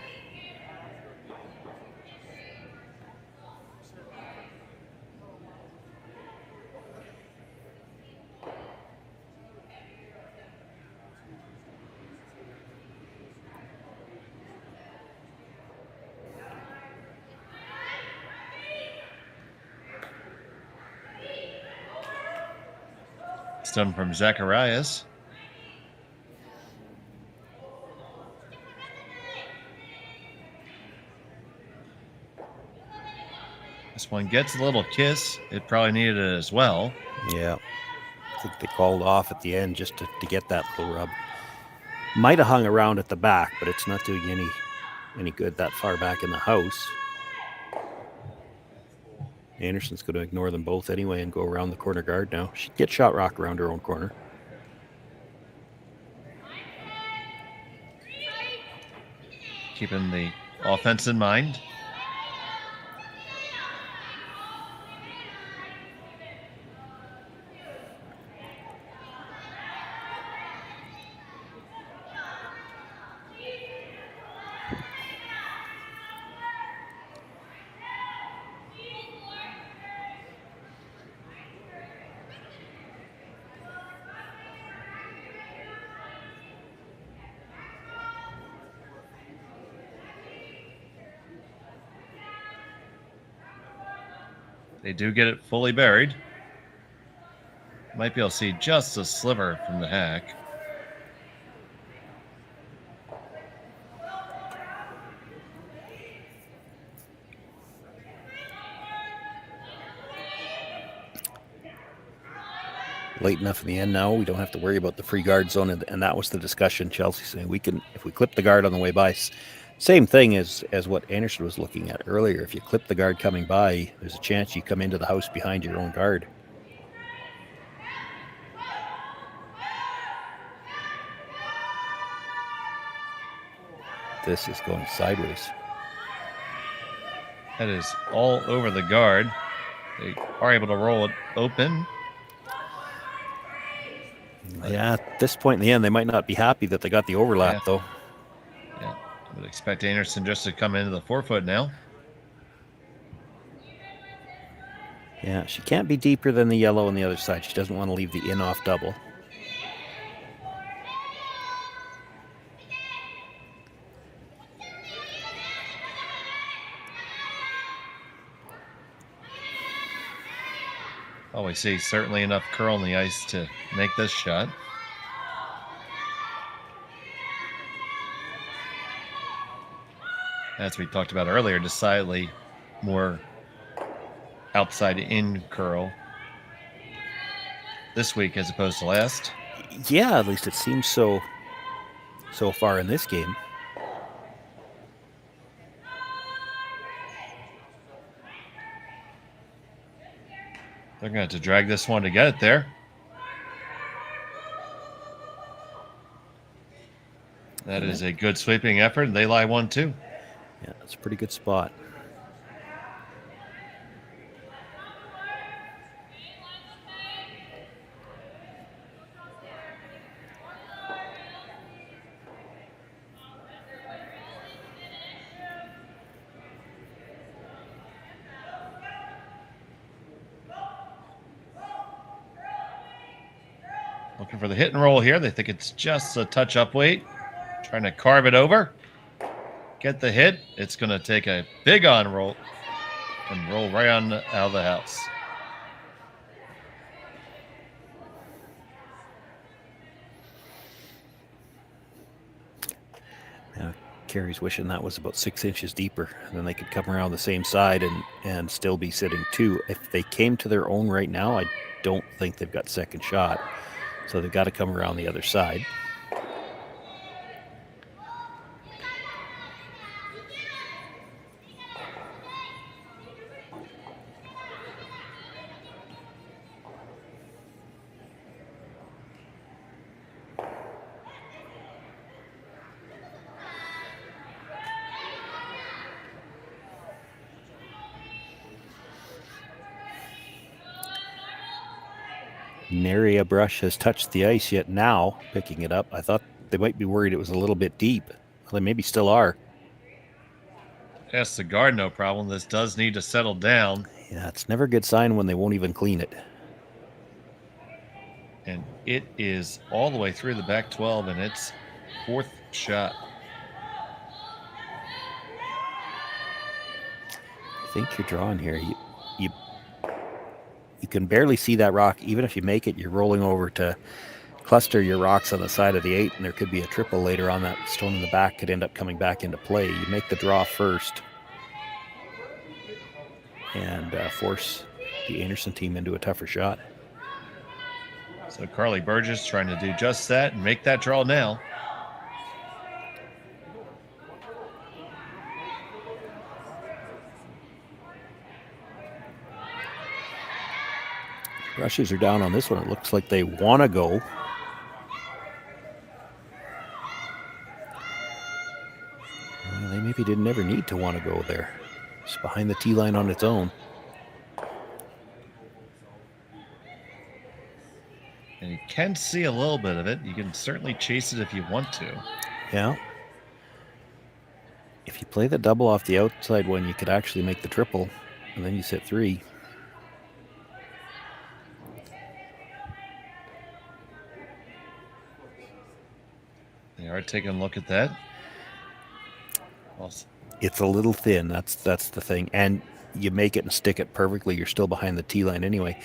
It's done from Zacharias. This one gets a little kiss. It probably needed it as well. Yeah. I think they called off at the end just to get that little rub. Might have hung around at the back, but it's not doing any good that far back in the house. Anderson's going to ignore them both anyway and go around the corner guard now. She gets shot rock around her own corner. Keeping the offense in mind. They do get it fully buried. Might be able to see just a sliver from the hack. Late enough in the end now, we don't have to worry about the free guard zone, and that was the discussion. Chelsea saying we can, if we clip the guard on the way by, same thing as what Einarson was looking at earlier. If you clip the guard coming by, there's a chance you come into the house behind your own guard. This is going sideways. That is all over the guard. They are able to roll it open. Yeah, at this point in the end, they might not be happy that they got the overlap, though. Yeah, I would expect Einarson just to come into the 4 foot now. Yeah, she can't be deeper than the yellow on the other side. She doesn't want to leave the in-off double. Oh, we see certainly enough curl in the ice to make this shot. As we talked about earlier, decidedly more outside in curl this week as opposed to last. Yeah, at least it seems so far in this game. They're going to have to drag this one to get it there. That is a good sweeping effort, and they lie 1-2. Yeah, that's a pretty good spot. Looking for the hit and roll here. They think it's just a touch up weight. Trying to carve it over. Get the hit. It's going to take a big on roll and roll right on out of the house. Now, Kerri's wishing that was about 6 inches deeper, and then they could come around the same side and still be sitting 2. If they came to their own right now, I don't think they've got second shot. So they've got to come around the other side. Nary a brush has touched the ice yet now, picking it up. I thought they might be worried it was a little bit deep. Well, they maybe still are. Yes, the guard, no problem. This does need to settle down. Yeah, it's never a good sign when they won't even clean it. And it is all the way through the back 12, and it's 4th shot. I think you're drawing here. You can barely see that rock. Even if you make it, you're rolling over to cluster your rocks on the side of the 8, and there could be a triple later on. That stone in the back could end up coming back into play. You make the draw first and force the Einarson team into a tougher shot. So Carly Burgess trying to do just that and make that draw now. Brushes are down on this one. It looks like they want to go. Well, they maybe didn't ever need to want to go there. It's behind the tee line on its own. And you can see a little bit of it. You can certainly chase it if you want to. Yeah. If you play the double off the outside one, you could actually make the triple, and then you sit 3. They are taking a look at that. Awesome. It's a little thin. That's the thing. And you make it and stick it perfectly, you're still behind the tee line anyway.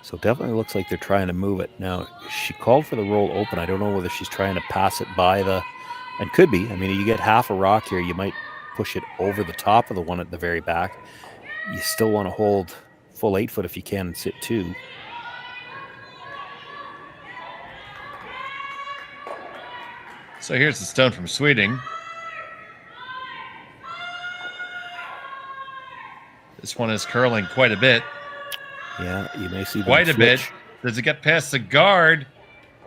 So definitely looks like they're trying to move it. Now, she called for the roll open. I don't know whether she's trying to pass it by the, and could be. I mean, you get half a rock here. You might push it over the top of the one at the very back. You still want to hold full 8 foot if you can and sit 2. So here's the stone from Sweeting. This one is curling quite a bit. Yeah, you may see quite a bit. Does it get past the guard?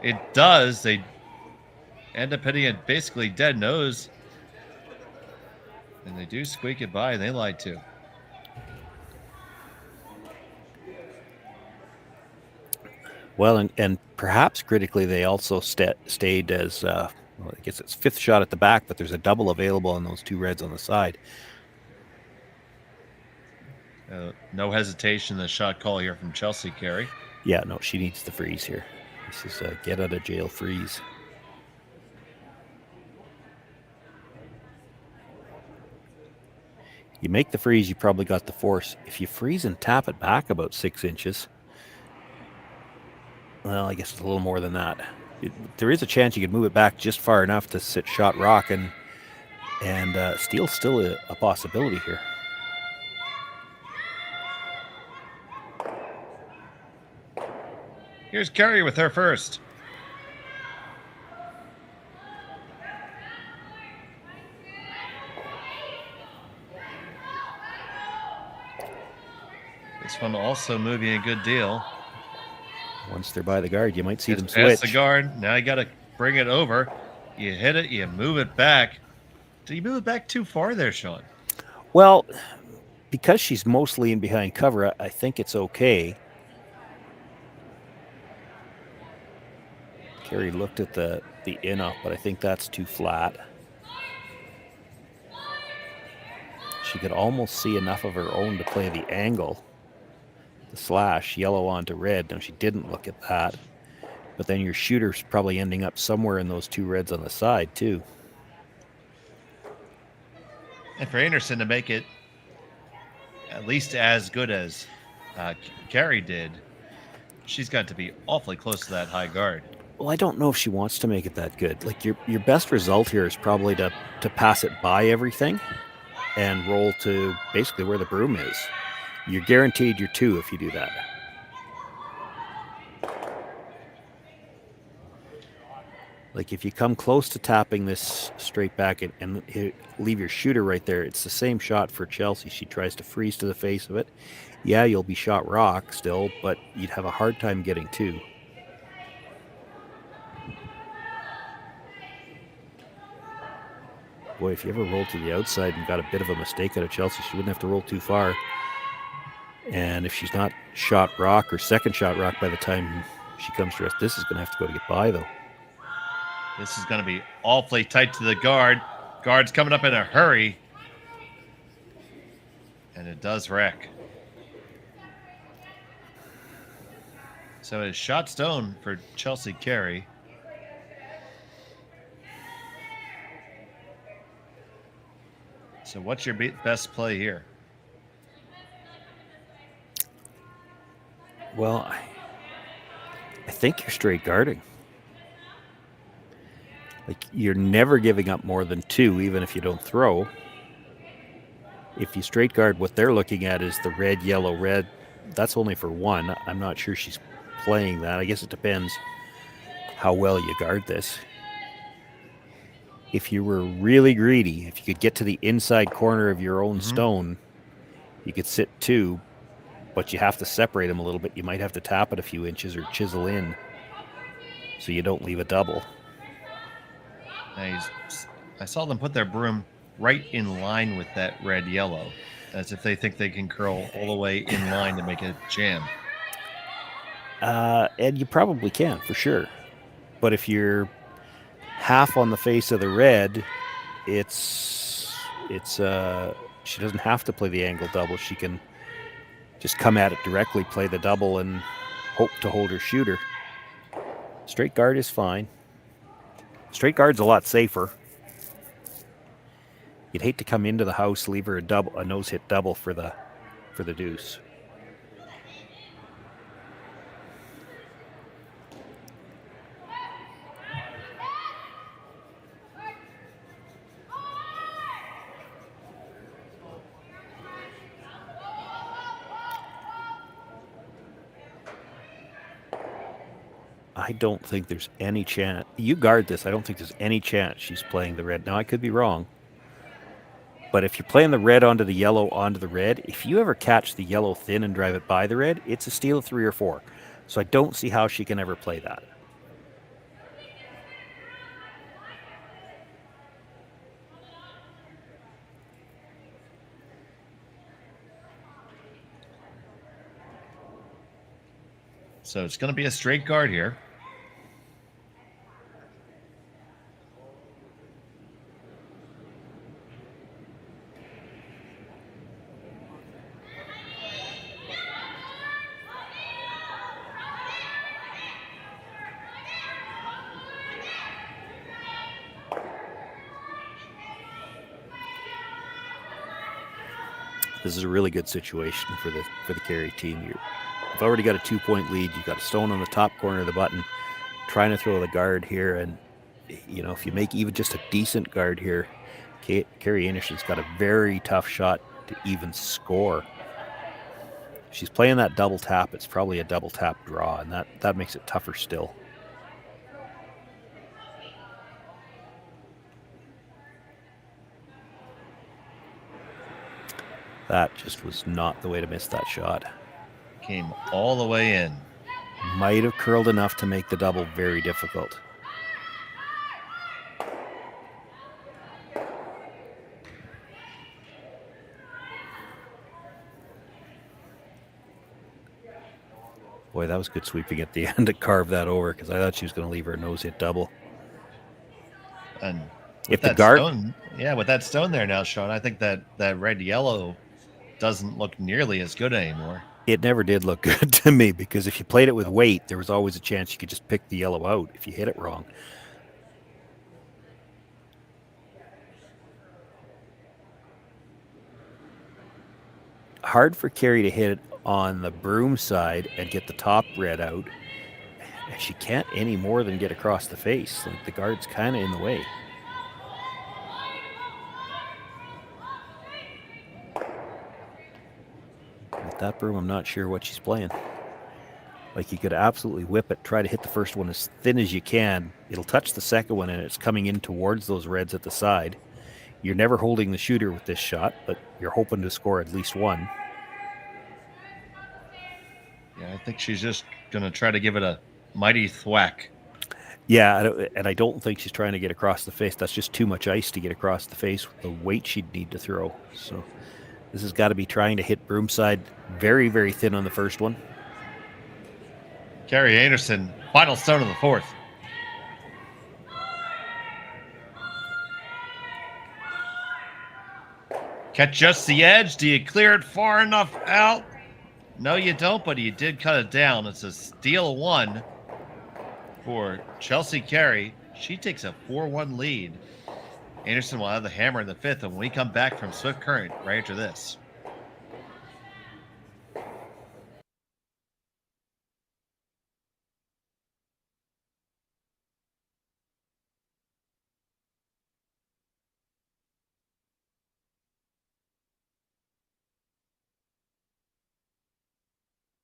It does. They end up hitting it basically dead nose. And they do squeak it by, and they lied too. Well, and perhaps critically, they also stayed as, well, I guess it's 5th shot at the back, but there's a double available on those 2 reds on the side. No hesitation, the shot call here from Chelsea, Carey. Yeah, no, she needs the freeze here. This is a get out of jail freeze. You make the freeze, you probably got the force. If you freeze and tap it back about 6 inches, well, I guess it's a little more than that. There is a chance you could move it back just far enough to sit shot rock, and steal's still a possibility here. Here's Carey with her first. This one also moving a good deal. Once they're by the guard, you might see them switch. Past switch. The guard. Now you got to bring it over. You hit it. You move it back. Do you move it back too far there, Shawn? Well, because she's mostly in behind cover, I think it's okay. Kerri looked at the in-off, but I think that's too flat. She could almost see enough of her own to play the angle. The slash, yellow onto red. Now, she didn't look at that. But then your shooter's probably ending up somewhere in those two reds on the side, too. And for Einarson to make it at least as good as Carey did, she's got to be awfully close to that high guard. Well, I don't know if she wants to make it that good. Like, your best result here is probably to pass it by everything and roll to basically where the broom is. You're guaranteed your 2 if you do that. Like, if you come close to tapping this straight back and leave your shooter right there, it's the same shot for Chelsea. She tries to freeze to the face of it. Yeah, you'll be shot rock still, but you'd have a hard time getting 2. Boy, if you ever rolled to the outside and got a bit of a mistake out of Chelsea, she wouldn't have to roll too far. And if she's not shot rock or second shot rock by the time she comes to rest, this is going to have to go to get by, though. This is going to be awfully tight to the guard. Guard's coming up in a hurry. And it does wreck. So it's shot stone for Chelsea Carey. So what's your best play here? Well, I think you're straight guarding. Like, you're never giving up more than 2, even if you don't throw. If you straight guard, what they're looking at is the red, yellow, red. That's only for 1. I'm not sure she's playing that. I guess it depends how well you guard this. If you were really greedy, if you could get to the inside corner of your own stone, you could sit 2, but you have to separate them a little bit. You might have to tap it a few inches or chisel in so you don't leave a double. I saw them put their broom right in line with that red-yellow, as if they think they can curl all the way in line to make a jam. And you probably can, for sure. But if you're half on the face of the red, she doesn't have to play the angle double. She can just come at it directly, play the double, and hope to hold her shooter. Straight guard is fine. Straight guard's a lot safer. You'd hate to come into the house, leave her a nose hit double for the deuce. I don't think there's any chance. You guard this. I don't think there's any chance she's playing the red. Now, I could be wrong. But if you're playing the red onto the yellow onto the red, if you ever catch the yellow thin and drive it by the red, it's a steal of 3 or 4. So I don't see how she can ever play that. So it's going to be a straight guard here. This is a really good situation for the Carey team. You've already got a 2-point lead. You've got a stone on the top corner of the button, trying to throw the guard here. And, if you make even just a decent guard here, Kerri Einarson's got a very tough shot to even score. She's playing that double tap. It's probably a double tap draw, and that makes it tougher still. That just was not the way to miss that shot. Came all the way in. Might have curled enough to make the double very difficult. Boy, that was good sweeping at the end to carve that over, because I thought she was going to leave her nose hit double. And if the guard, with that stone there now, Shawn, I think that red yellow doesn't look nearly as good anymore. It never did look good to me, because if you played it with weight, there was always a chance you could just pick the yellow out if you hit it wrong. Hard for Kerri to hit it on the broom side and get the top red out. And she can't any more than get across the face. Like, the guard's kind of in the way. With that broom, I'm not sure what she's playing. Like, you could absolutely whip it, try to hit the first one as thin as you can. It'll touch the second one, and it's coming in towards those reds at the side. You're never holding the shooter with this shot, but you're hoping to score at least one. Yeah, I think she's just going to try to give it a mighty thwack. Yeah, and I don't think she's trying to get across the face. That's just too much ice to get across the face with the weight she'd need to throw. So this has got to be trying to hit broom side very, very thin on the first one. Kerri Einarson, final stone of the fourth. Catch just the edge. Do you clear it far enough out? No, you don't, but you did cut it down. It's a steal one for Chelsea Carey. She takes a 4-1 lead. Einarson will have the hammer in the fifth, and when we come back from Swift Current right after this.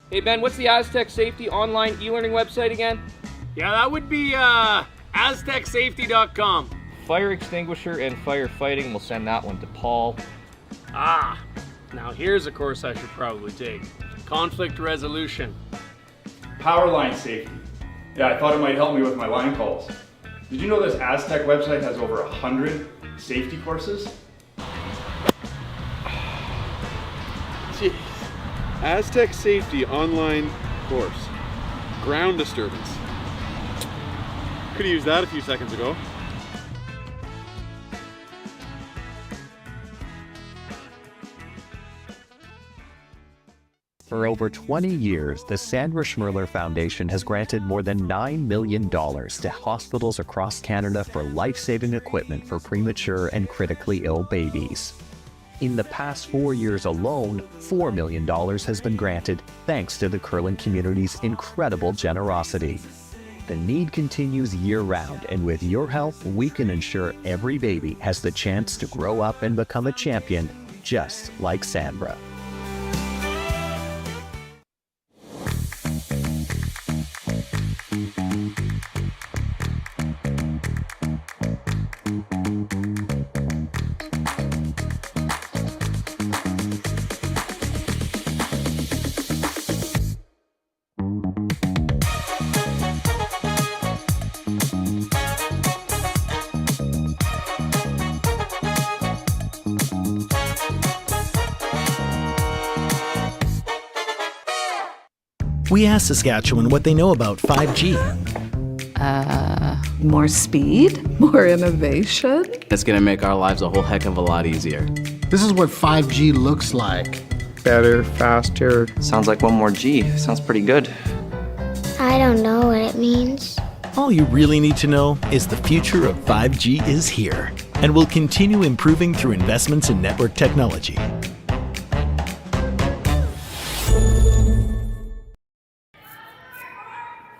Hey Ben, what's the Aztec Safety online e-learning website again? Yeah, that would be aztecsafety.com. Fire extinguisher and firefighting, we'll send that one to Paul. Now here's a course I should probably take. Conflict resolution. Power line safety. Yeah, I thought it might help me with my line calls. Did you know this Aztec website has over 100 safety courses? Jeez. Aztec Safety online course. Ground disturbance. Could have used that a few seconds ago. For over 20 years, the Sandra Schmel Foundation has granted more than $9 million to hospitals across Canada for life-saving equipment for premature and critically ill babies. In the past 4 years alone, $4 million has been granted thanks to the curling community's incredible generosity. The need continues year-round, and with your help, we can ensure every baby has the chance to grow up and become a champion, just like Sandra. We asked Saskatchewan what they know about 5G. More speed, more innovation. It's going to make our lives a whole heck of a lot easier. This is what 5G looks like. Better, faster. Sounds like one more G. Sounds pretty good. I don't know what it means. All you really need to know is the future of 5G is here and will continue improving through investments in network technology.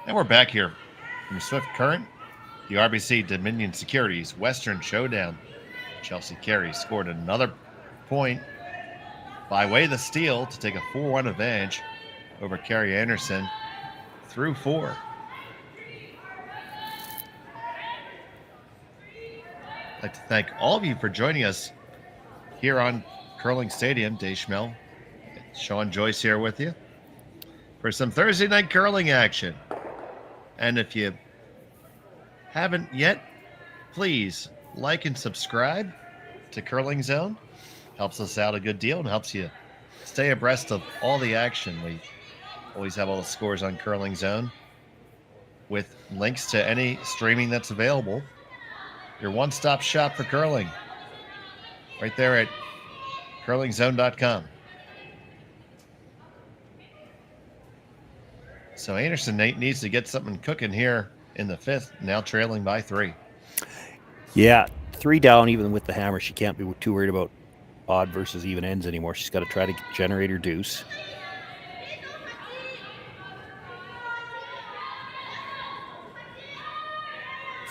And we're back here from Swift Current, the RBC Dominion Securities Western Showdown. Chelsea Carey scored another point by way of the steal to take a 4-1 advantage over Kerri Einarson through 4. I'd like to thank all of you for joining us here on Curling Stadium. Dave Schmel, Shawn, Joyce here with you for some Thursday night curling action. And if you haven't yet, please like and subscribe to Curling Zone. Helps us out a good deal and helps you stay abreast of all the action. We always have all the scores on Curling Zone with links to any streaming that's available. Your one-stop shop for curling. Right there at curlingzone.com. So Einarson needs to get something cooking here in the 5th, now trailing by 3. Yeah, 3 down even with the hammer. She can't be too worried about odd versus even ends anymore. She's got to try to generate her deuce.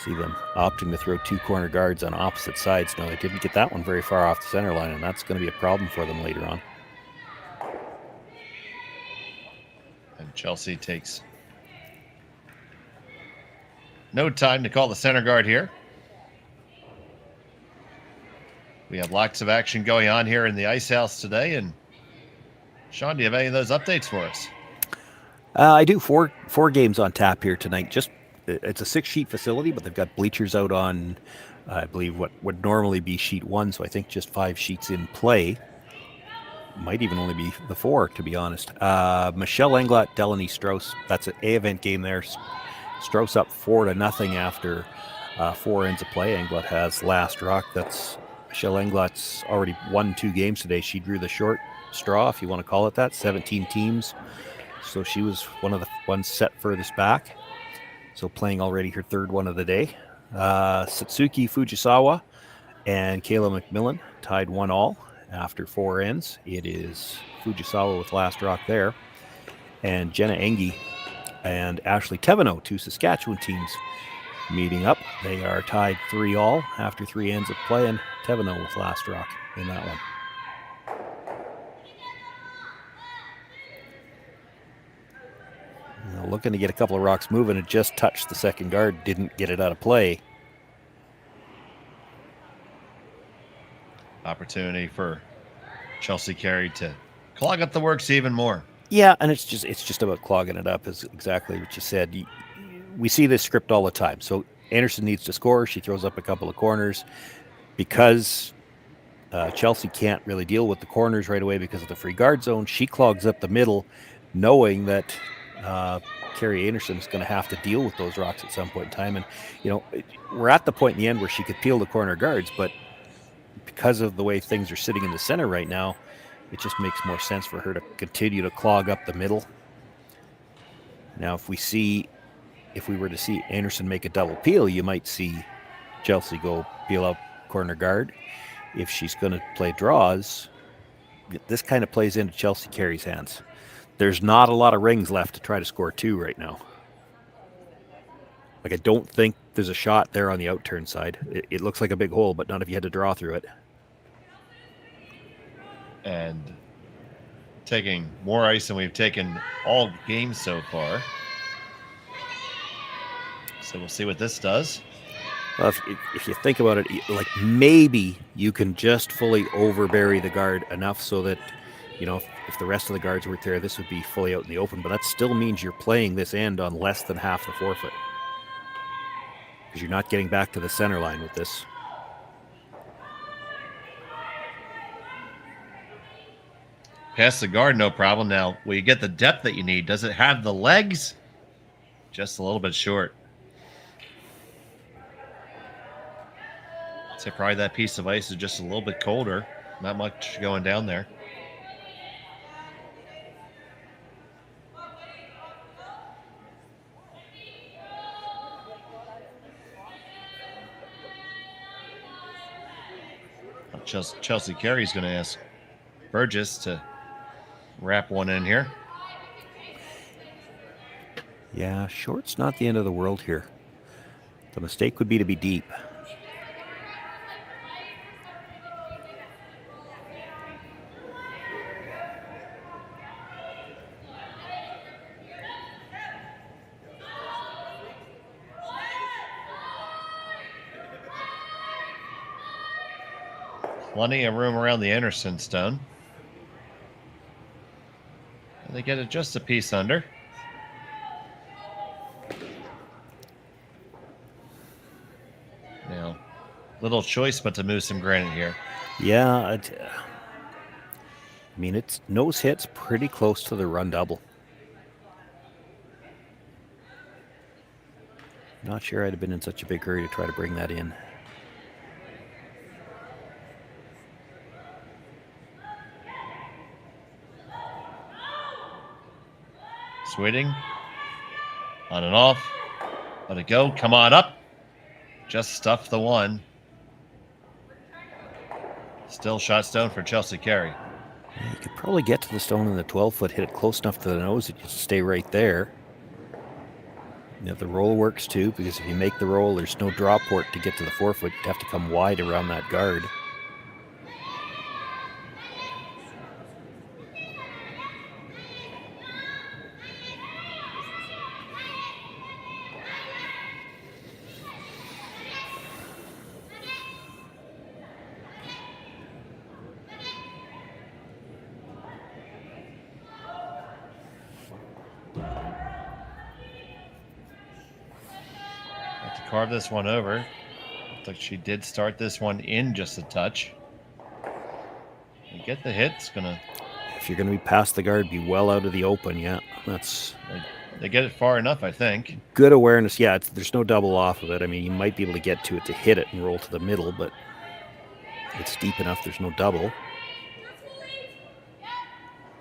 See them opting to throw 2 corner guards on opposite sides. No, they didn't get that one very far off the center line, and that's going to be a problem for them later on. And Chelsea takes no time to call the center guard here. We have lots of action going on here in the Ice House today. And Shawn, do you have any of those updates for us? I do. Four games on tap here tonight. It's a 6-sheet facility, but they've got bleachers out on, I believe, what would normally be sheet 1. So I think just 5 sheets in play. Might even only be the 4, to be honest. Michelle Englot, Delaney Strauss. That's an A-event game there. Strauss up 4-0 after 4 ends of play. Englot has last rock. That's Michelle Englot's already won 2 games today. She drew the short straw, if you want to call it that. 17 teams. So she was one of the ones set furthest back. So playing already her 3rd one of the day. Satsuki Fujisawa and Kayla McMillan tied 1-1 after 4 ends. It is Fujisawa with last rock there. And Jenna Engie and Ashley Teveno, 2 Saskatchewan teams, meeting up. They are tied 3-3 after 3 ends of play, and Teveno with last rock in that one. Now looking to get a couple of rocks moving. It just touched the second guard, didn't get it out of play. Opportunity for Chelsea Carey to clog up the works even more. Yeah, and it's just about clogging it up, is exactly what you said. We see this script all the time. So Einarson needs to score. She throws up a couple of corners. Because Chelsea can't really deal with the corners right away because of the free guard zone, she clogs up the middle, knowing that Kerri Einarson is going to have to deal with those rocks at some point in time. And, we're at the point in the end where she could peel the corner guards, but because of the way things are sitting in the center right now, it just makes more sense for her to continue to clog up the middle. Now, if we were to see Einarson make a double peel, you might see Chelsea go peel out corner guard. If she's going to play draws, this kind of plays into Chelsea Carey's hands. There's not a lot of rings left to try to score 2 right now. Like, I don't think there's a shot there on the outturn side. It looks like a big hole, but not if you had to draw through it. And taking more ice than we've taken all games so far. So we'll see what this does. Well, if you think about it, like, maybe you can just fully overbury the guard enough so that, if the rest of the guards weren't there, this would be fully out in the open. But that still means you're playing this end on less than half the forfeit, because you're not getting back to the center line with this. Past the guard, no problem. Now, will you get the depth that you need? Does it have the legs? Just a little bit short. I'd say probably that piece of ice is just a little bit colder. Not much going down there. Chelsea Carey's going to ask Burgess to wrap one in here. Yeah, short's not the end of the world here. The mistake would be to be deep. Plenty of room around the Einarson stone. And they get it just a piece under. Now, little choice but to move some granite here. Yeah, I mean, it's nose hit's pretty close to the run double. Not sure I'd have been in such a big hurry to try to bring that in. Sweeting. On and off. Let it go. Come on up. Just stuff the one. Still shot stone for Chelsea Carey. You could probably get to the stone in the 12-foot, hit it close enough to the nose that you stay right there. You know, the roll works too, because if you make the roll, there's no draw port to get to the 4-foot. You'd have to come wide around that guard. Carve this one over. Looks like she did start this one in just a touch. You get the hit. It's gonna. If you're going to be past the guard, be well out of the open. Yeah, that's. They get it far enough, I think. Good awareness. Yeah, there's no double off of it. I mean, you might be able to get to it to hit it and roll to the middle, but it's deep enough. There's no double.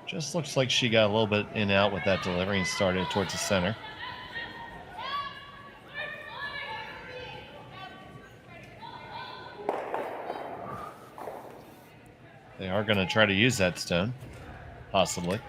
Just looks like she got a little bit in and out with that delivery and started towards the center. They are going to try to use that stone, possibly.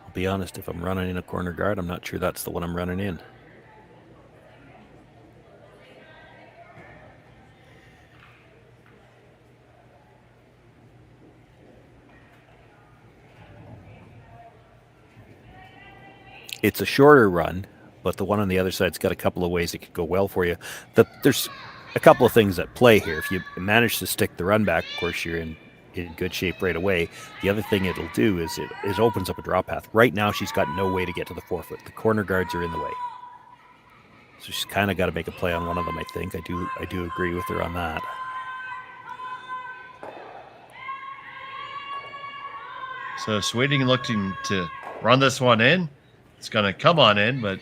I'll be honest, if I'm running in a corner guard, I'm not sure that's the one I'm running in. It's a shorter run, but the one on the other side's got a couple of ways it could go well for you. There's a couple of things at play here. If you manage to stick the run back, of course, you're in good shape right away. The other thing it'll do is it opens up a draw path. Right now, she's got no way to get to the 4-foot. The corner guards are in the way. So she's kind of got to make a play on one of them, I think. I do agree with her on that. So Sweeting looking to run this one in. It's going to come on in, but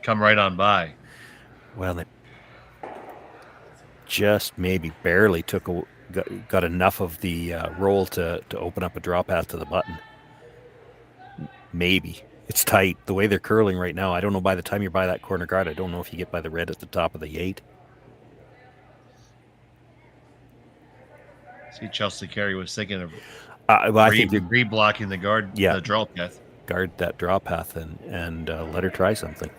come right on by. Well, they just maybe barely got enough of the roll to open up a draw path to the button. Maybe. It's tight. The way they're curling right now, I don't know by the time you're by that corner guard, I don't know if you get by the red at the top of the 8. See, Chelsea Carey was thinking of I think they're re-blocking the guard, the draw path. Guard that draw path and let her try something.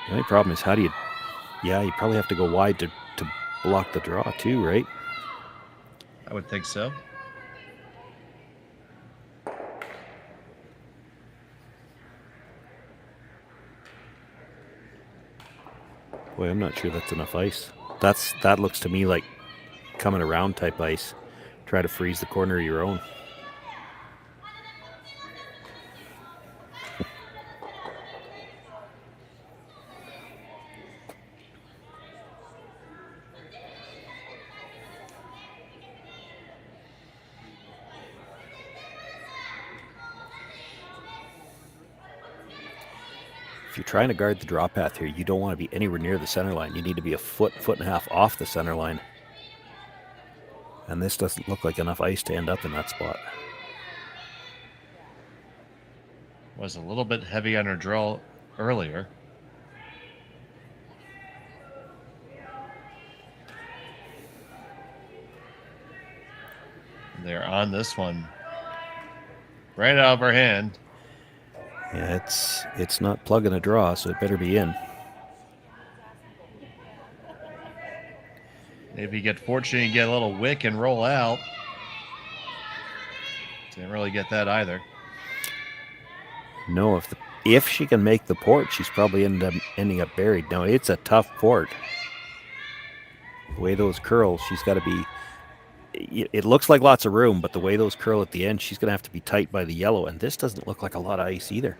The only problem is you probably have to go wide to block the draw too, right? I would think so. Boy, I'm not sure that's enough ice. That looks to me like coming around type ice. Try to freeze the corner of your own. If you're trying to guard the draw path here, you don't want to be anywhere near the center line. You need to be a foot and a half off the center line. And this doesn't look like enough ice to end up in that spot. Was a little bit heavy on her draw earlier. They're on this one. Right out of her hand. Yeah, it's not plugging a draw, so it better be in. Maybe you get fortunate and get a little wick and roll out. Didn't really get that either. No, if she can make the port, she's probably ending up buried. No, it's a tough port. The way those curl, she's got to be, it looks like lots of room, but the way those curl at the end, she's going to have to be tight by the yellow, and this doesn't look like a lot of ice either.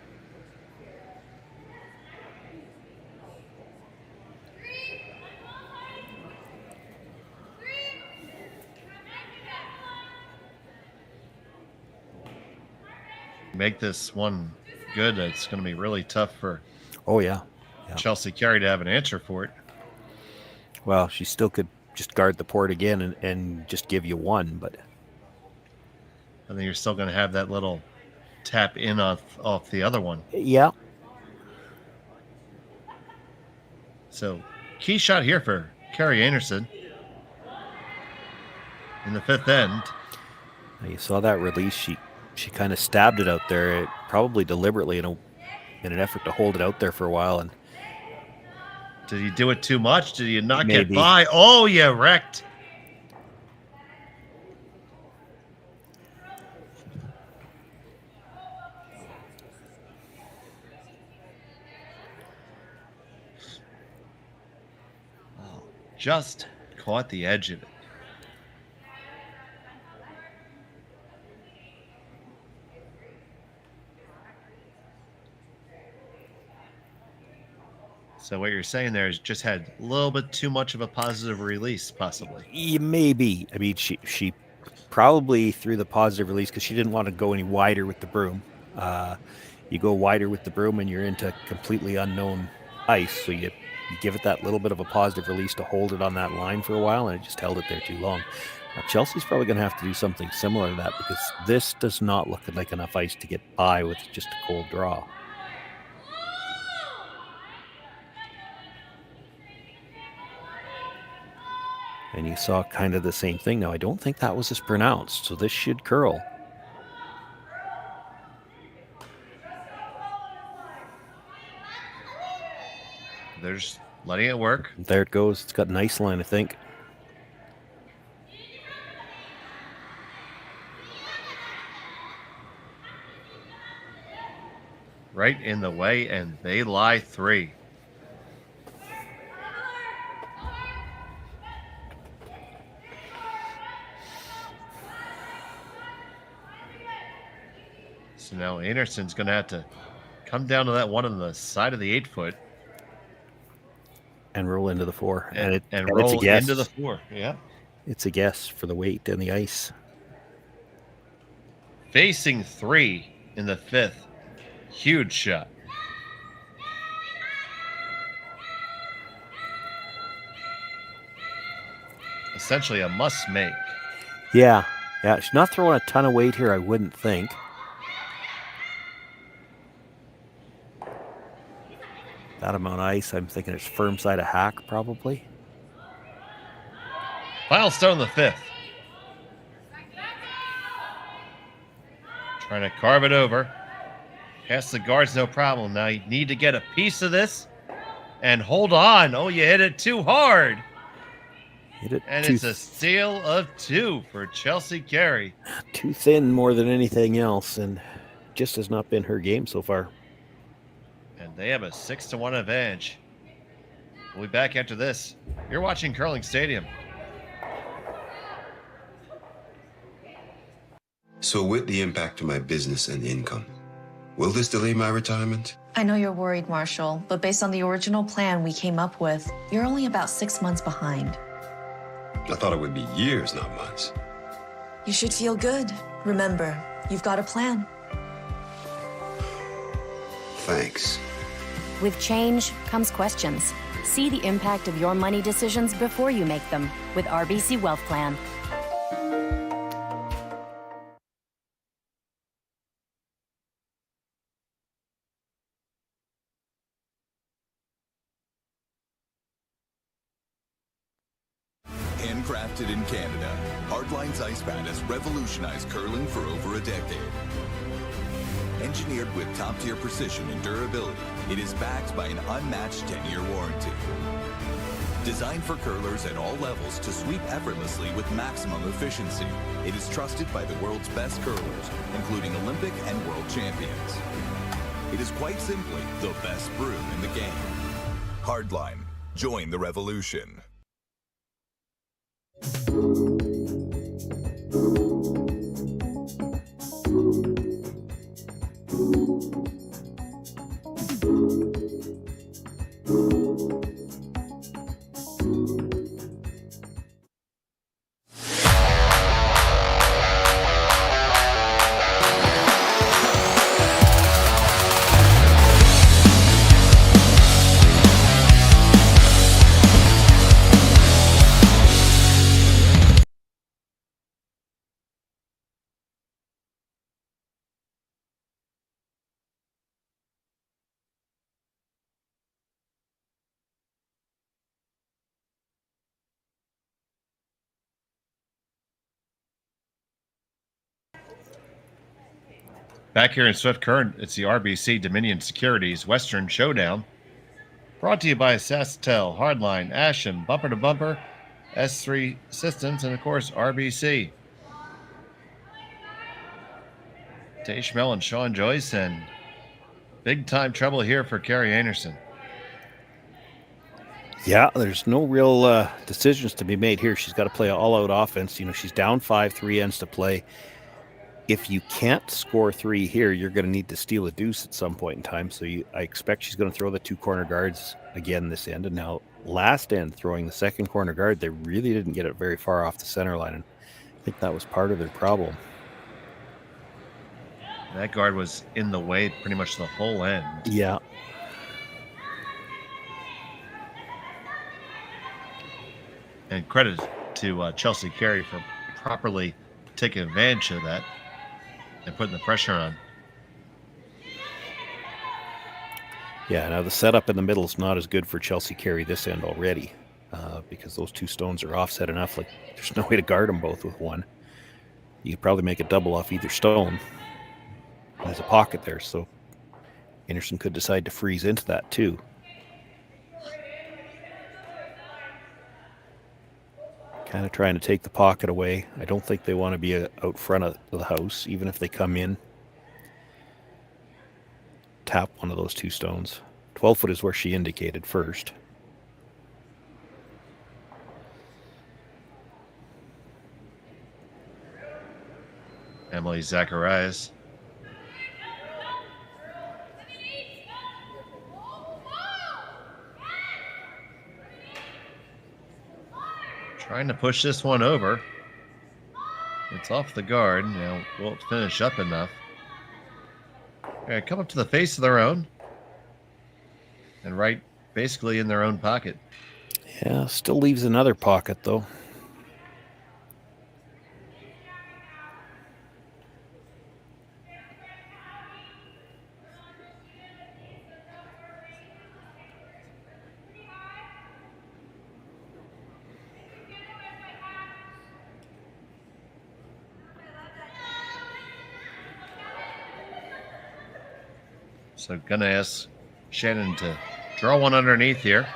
Make this one good. It's going to be really tough for Chelsea Carey to have an answer for it. Well, she still could just guard the port again and just give you one, but I think you're still going to have that little tap in off the other one. Yeah. So key shot here for Kerri Einarson in the fifth end. You saw that release. She kind of stabbed it out there, probably deliberately in an effort to hold it out there for a while. And did he do it too much? Did he not Maybe. get by? Oh, you wrecked. Oh, just caught the edge of it. So what you're saying there is just had a little bit too much of a positive release, possibly. Yeah, maybe. I mean, she probably threw the positive release because she didn't want to go any wider with the broom. You go wider with the broom and you're into completely unknown ice. So you give it that little bit of a positive release to hold it on that line for a while, and it just held it there too long. Now, Chelsea's probably going to have to do something similar to that because this does not look like enough ice to get by with just a cold draw. And you saw kind of the same thing. Now, I don't think that was as pronounced, so this should curl. They're just letting it work. There it goes. It's got an ice line, I think. Right in the way, and they lie 3. So now Einarson's going to have to come down to that one on the side of the 8-foot. And roll into the 4. And roll roll into the 4, yeah. It's a guess for the weight and the ice. Facing 3 in the 5th. Huge shot. Essentially a must make. Yeah. She's not throwing a ton of weight here, I wouldn't think. That amount of ice, I'm thinking it's firm side of hack, probably. Final stone in the 5th. Trying to carve it over. Past the guards, no problem. Now you need to get a piece of this and hold on. Oh, you hit it too hard. And it's a steal of 2 for Chelsea Carey. Too thin more than anything else, and just has not been her game so far. And they have a 6-1 advantage. We'll be back after this. You're watching Curling Stadium. So with the impact to my business and income, will this delay my retirement? I know you're worried, Marshall, but based on the original plan we came up with, you're only about 6 months behind. I thought it would be years, not months. You should feel good. Remember, you've got a plan. Thanks. With change comes questions. See the impact of your money decisions before you make them with RBC Wealth Plan. Handcrafted in Canada, Hardline's Ice Pad has revolutionized curling for over a decade. Engineered with top-tier precision and durability, it is backed by an unmatched 10-year warranty. Designed for curlers at all levels to sweep effortlessly with maximum efficiency, it is trusted by the world's best curlers, including Olympic and world champions. It is quite simply the best broom in the game. Hardline. Join the revolution. Back here in Swift Current, it's the RBC Dominion Securities Western Showdown. Brought to you by Sasktel, Hardline, Ashen, Bumper to Bumper, S3 Systems, and of course RBC. Schmel and Shawn, Joyce, and big time trouble here for Kerri Einarson. Yeah, there's no real decisions to be made here. She's got to play all-out offense. You know, she's down 5, 3 ends to play. If you can't score 3 here, you're going to need to steal a deuce at some point in time. So I expect she's going to throw the 2 corner guards again this end. And now last end, throwing the second corner guard, they really didn't get it very far off the center line. And I think that was part of their problem. That guard was in the way pretty much the whole end. Yeah. And credit to Chelsea Carey for properly taking advantage of that and putting the pressure on. Yeah, now the setup in the middle is not as good for Chelsea Carey this end already because those 2 stones are offset enough. Like, there's no way to guard them both with one. You could probably make a double off either stone. There's a pocket there, so Einarson could decide to freeze into that too. Kind of trying to take the pocket away. I don't think they want to be out front of the house, even if they come in. Tap one of those 2 stones. 12 foot is where she indicated first. Emily Zacharias. Trying to push this one over. It's off the guard. Now, will it finish up enough? All right, come up to the face of their own. And right basically in their own pocket. Yeah, still leaves another pocket, though. So gonna ask Shannon to draw one underneath here.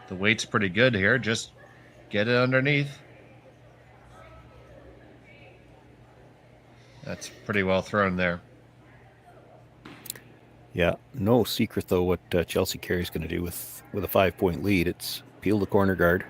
The weight's pretty good here. Just get it underneath. That's pretty well thrown there. Yeah, no secret though what Chelsea Carey's going to do with a 5-point lead. It's peel the corner guard.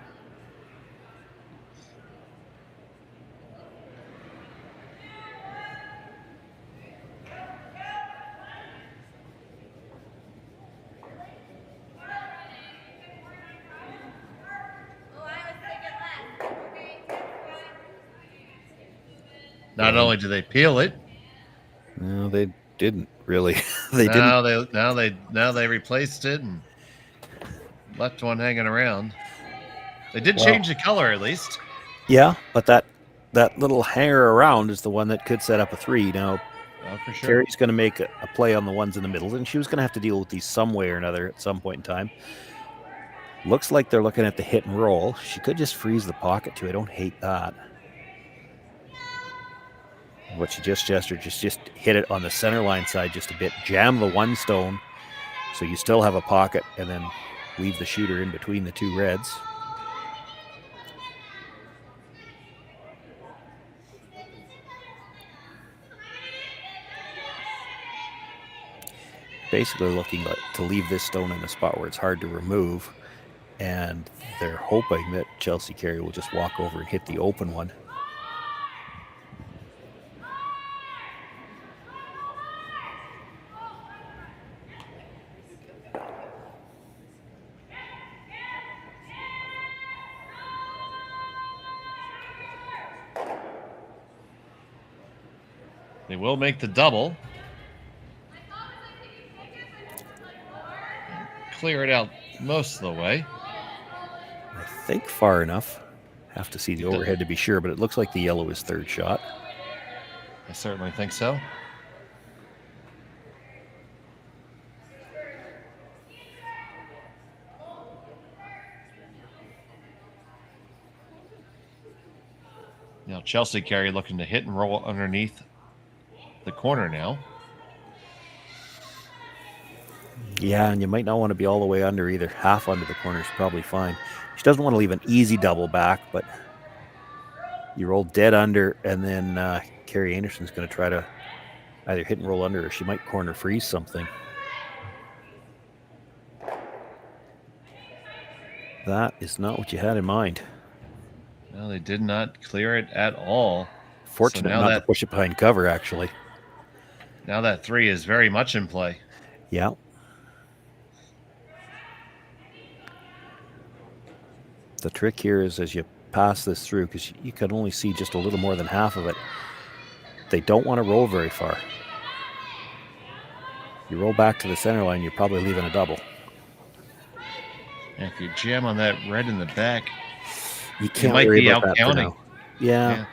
Not only do they peel it, no, they didn't really. They didn't. Now they replaced it and left one hanging around. They did change the color at least. Yeah, but that little hanger around is the one that could set up a 3. Now, for sure. Carey's going to make a play on the ones in the middle, and she was going to have to deal with these some way or another at some point in time. Looks like they're looking at the hit and roll. She could just freeze the pocket too. I don't hate that. What she just gestured, just hit it on the center line side just a bit, jam the 1 stone, So you still have a pocket and then weave the shooter in between the two reds. Basically looking to leave this stone in a spot where it's hard to remove, and they're hoping that Chelsea Carey will just walk over and hit the open one. They will make the double. Clear it out most of the way. I think far enough. Have to see the overhead to be sure, but it looks like the yellow is third shot. I certainly think so. Now Chelsea Carey looking to hit and roll underneath the corner now. Yeah, and you might not want to be all the way under either. Half under the corner is probably fine. She doesn't want to leave an easy double back, but you roll dead under, and then Kerri Einarson's going to try to either hit and roll under, or she might corner freeze something. That is not what you had in mind. No, they did not clear it at all. Fortunate not to push it behind cover, actually. Now that 3 is very much in play. Yeah. The trick here is as you pass this through, because you can only see just a little more than half of it, they don't want to roll very far. You roll back to the center line, you're probably leaving a double. And if you jam on that red in the back, you can't might worry be about out that for counting. now. Yeah.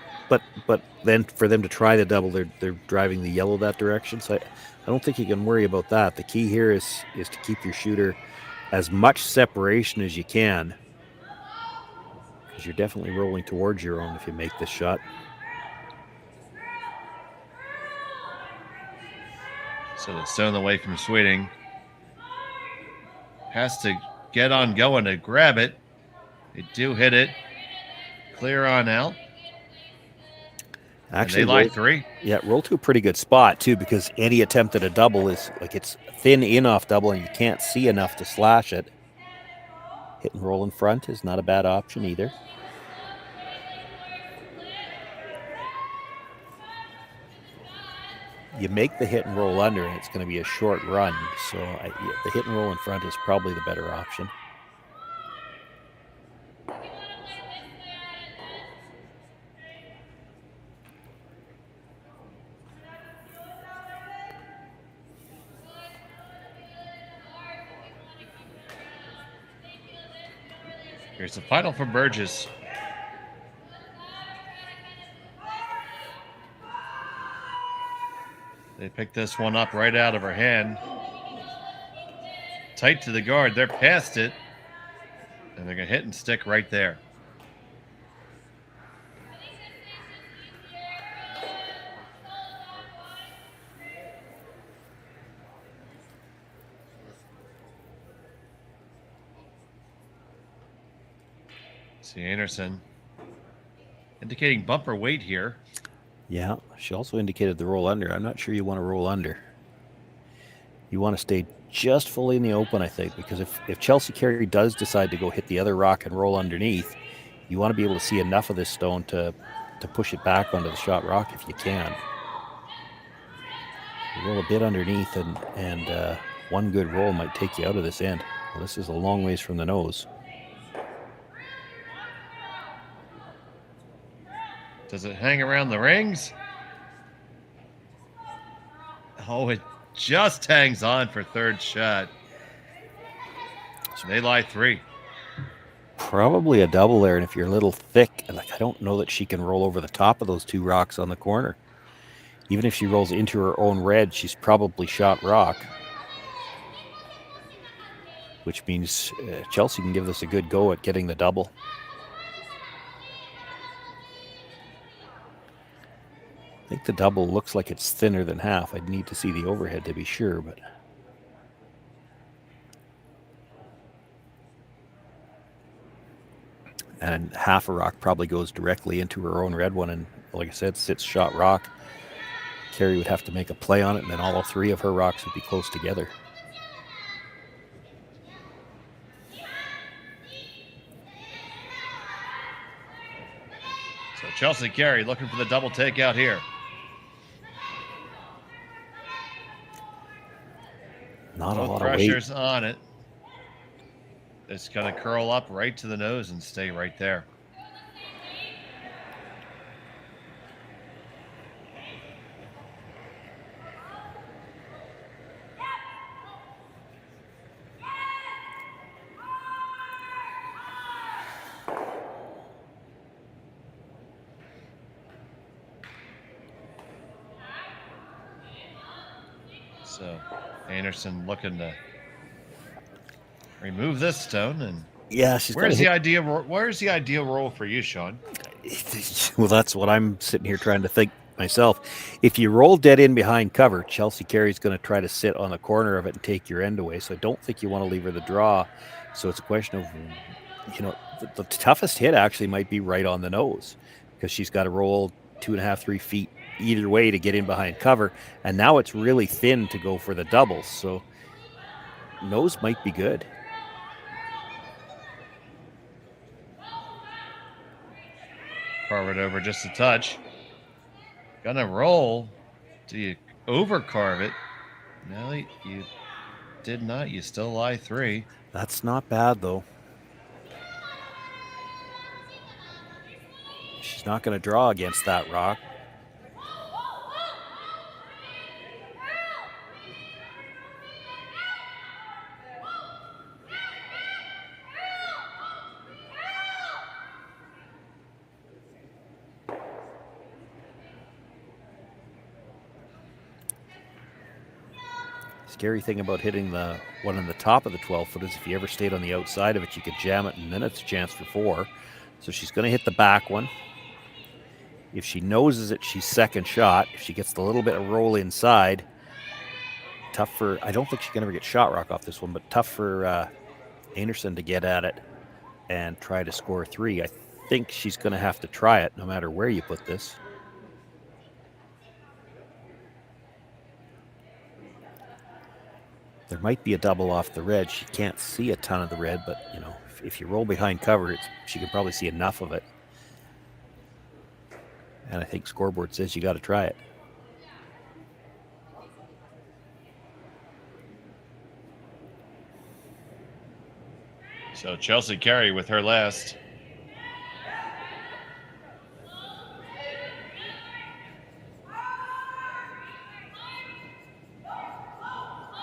But then for them to try the double, they're driving the yellow that direction. So I don't think you can worry about that. The key here is to keep your shooter as much separation as you can, because you're definitely rolling towards your own if you make this shot. So the stone away from Sweeting has to get on going to grab it. They do hit it. Clear on out. Actually, and they lie 3. Yeah, roll to a pretty good spot too, because any attempt at a double is like it's thin in off double and you can't see enough to slash it. Hit and roll in front is not a bad option either. You make the hit and roll under and it's going to be a short run, so the hit and roll in front is probably the better option. Here's the final for Burgess. They picked this one up right out of her hand. Tight to the guard. They're past it. And they're going to hit and stick right there. See Einarson indicating bumper weight here. Yeah, she also indicated the roll under. I'm not sure you want to roll under. You want to stay just fully in the open, I think, because if Chelsea Carey does decide to go hit the other rock and roll underneath, you want to be able to see enough of this stone to push it back onto the shot rock if you can. You roll a bit underneath, and one good roll might take you out of this end. Well, this is a long ways from the nose. Does it hang around the rings? Oh, it just hangs on for third shot. So they lie 3. Probably a double there, and if you're a little thick, like I don't know that she can roll over the top of those 2 rocks on the corner. Even if she rolls into her own red, she's probably shot rock. Which means Chelsea can give this a good go at getting the double. I think the double looks like it's thinner than half. I'd need to see the overhead to be sure, but and half a rock probably goes directly into her own red one. And like I said, sits shot rock. Kerri would have to make a play on it, and then all 3 of her rocks would be close together. So Chelsea Carey looking for the double takeout here. Not Both a lot of weight. pressures on it. It's going to curl up right to the nose and stay right there. So Einarson looking to remove this stone, and yeah, she's where's the ideal roll for you, Shawn? Well, that's what I'm sitting here trying to think myself. If you roll dead in behind cover, Chelsea Carey's going to try to sit on the corner of it and take your end away. So I don't think you want to leave her the draw. So it's a question of, the toughest hit actually might be right on the nose, because she's got to roll 2.5, 3 feet either way to get in behind cover. And now it's really thin to go for the doubles. So nose might be good. Carve it over just a touch. Gonna roll. Do you overcarve it? No, you did not. You still lie 3. That's not bad, though. She's not going to draw against that rock. Scary thing about hitting the one on the top of the 12-foot is if you ever stayed on the outside of it, you could jam it, and then it's a chance for 4. So she's going to hit the back one. If she noses it, she's second shot. If she gets the little bit of roll inside, tough for, I don't think she can ever get shot rock off this one, but tough for Einarson to get at it and try to score 3. I think she's going to have to try it no matter where you put this. There might be a double off the red. She can't see a ton of the red, but if you roll behind cover, she can probably see enough of it. And I think Scoreboard says you got to try it. So Chelsea Carey with her last.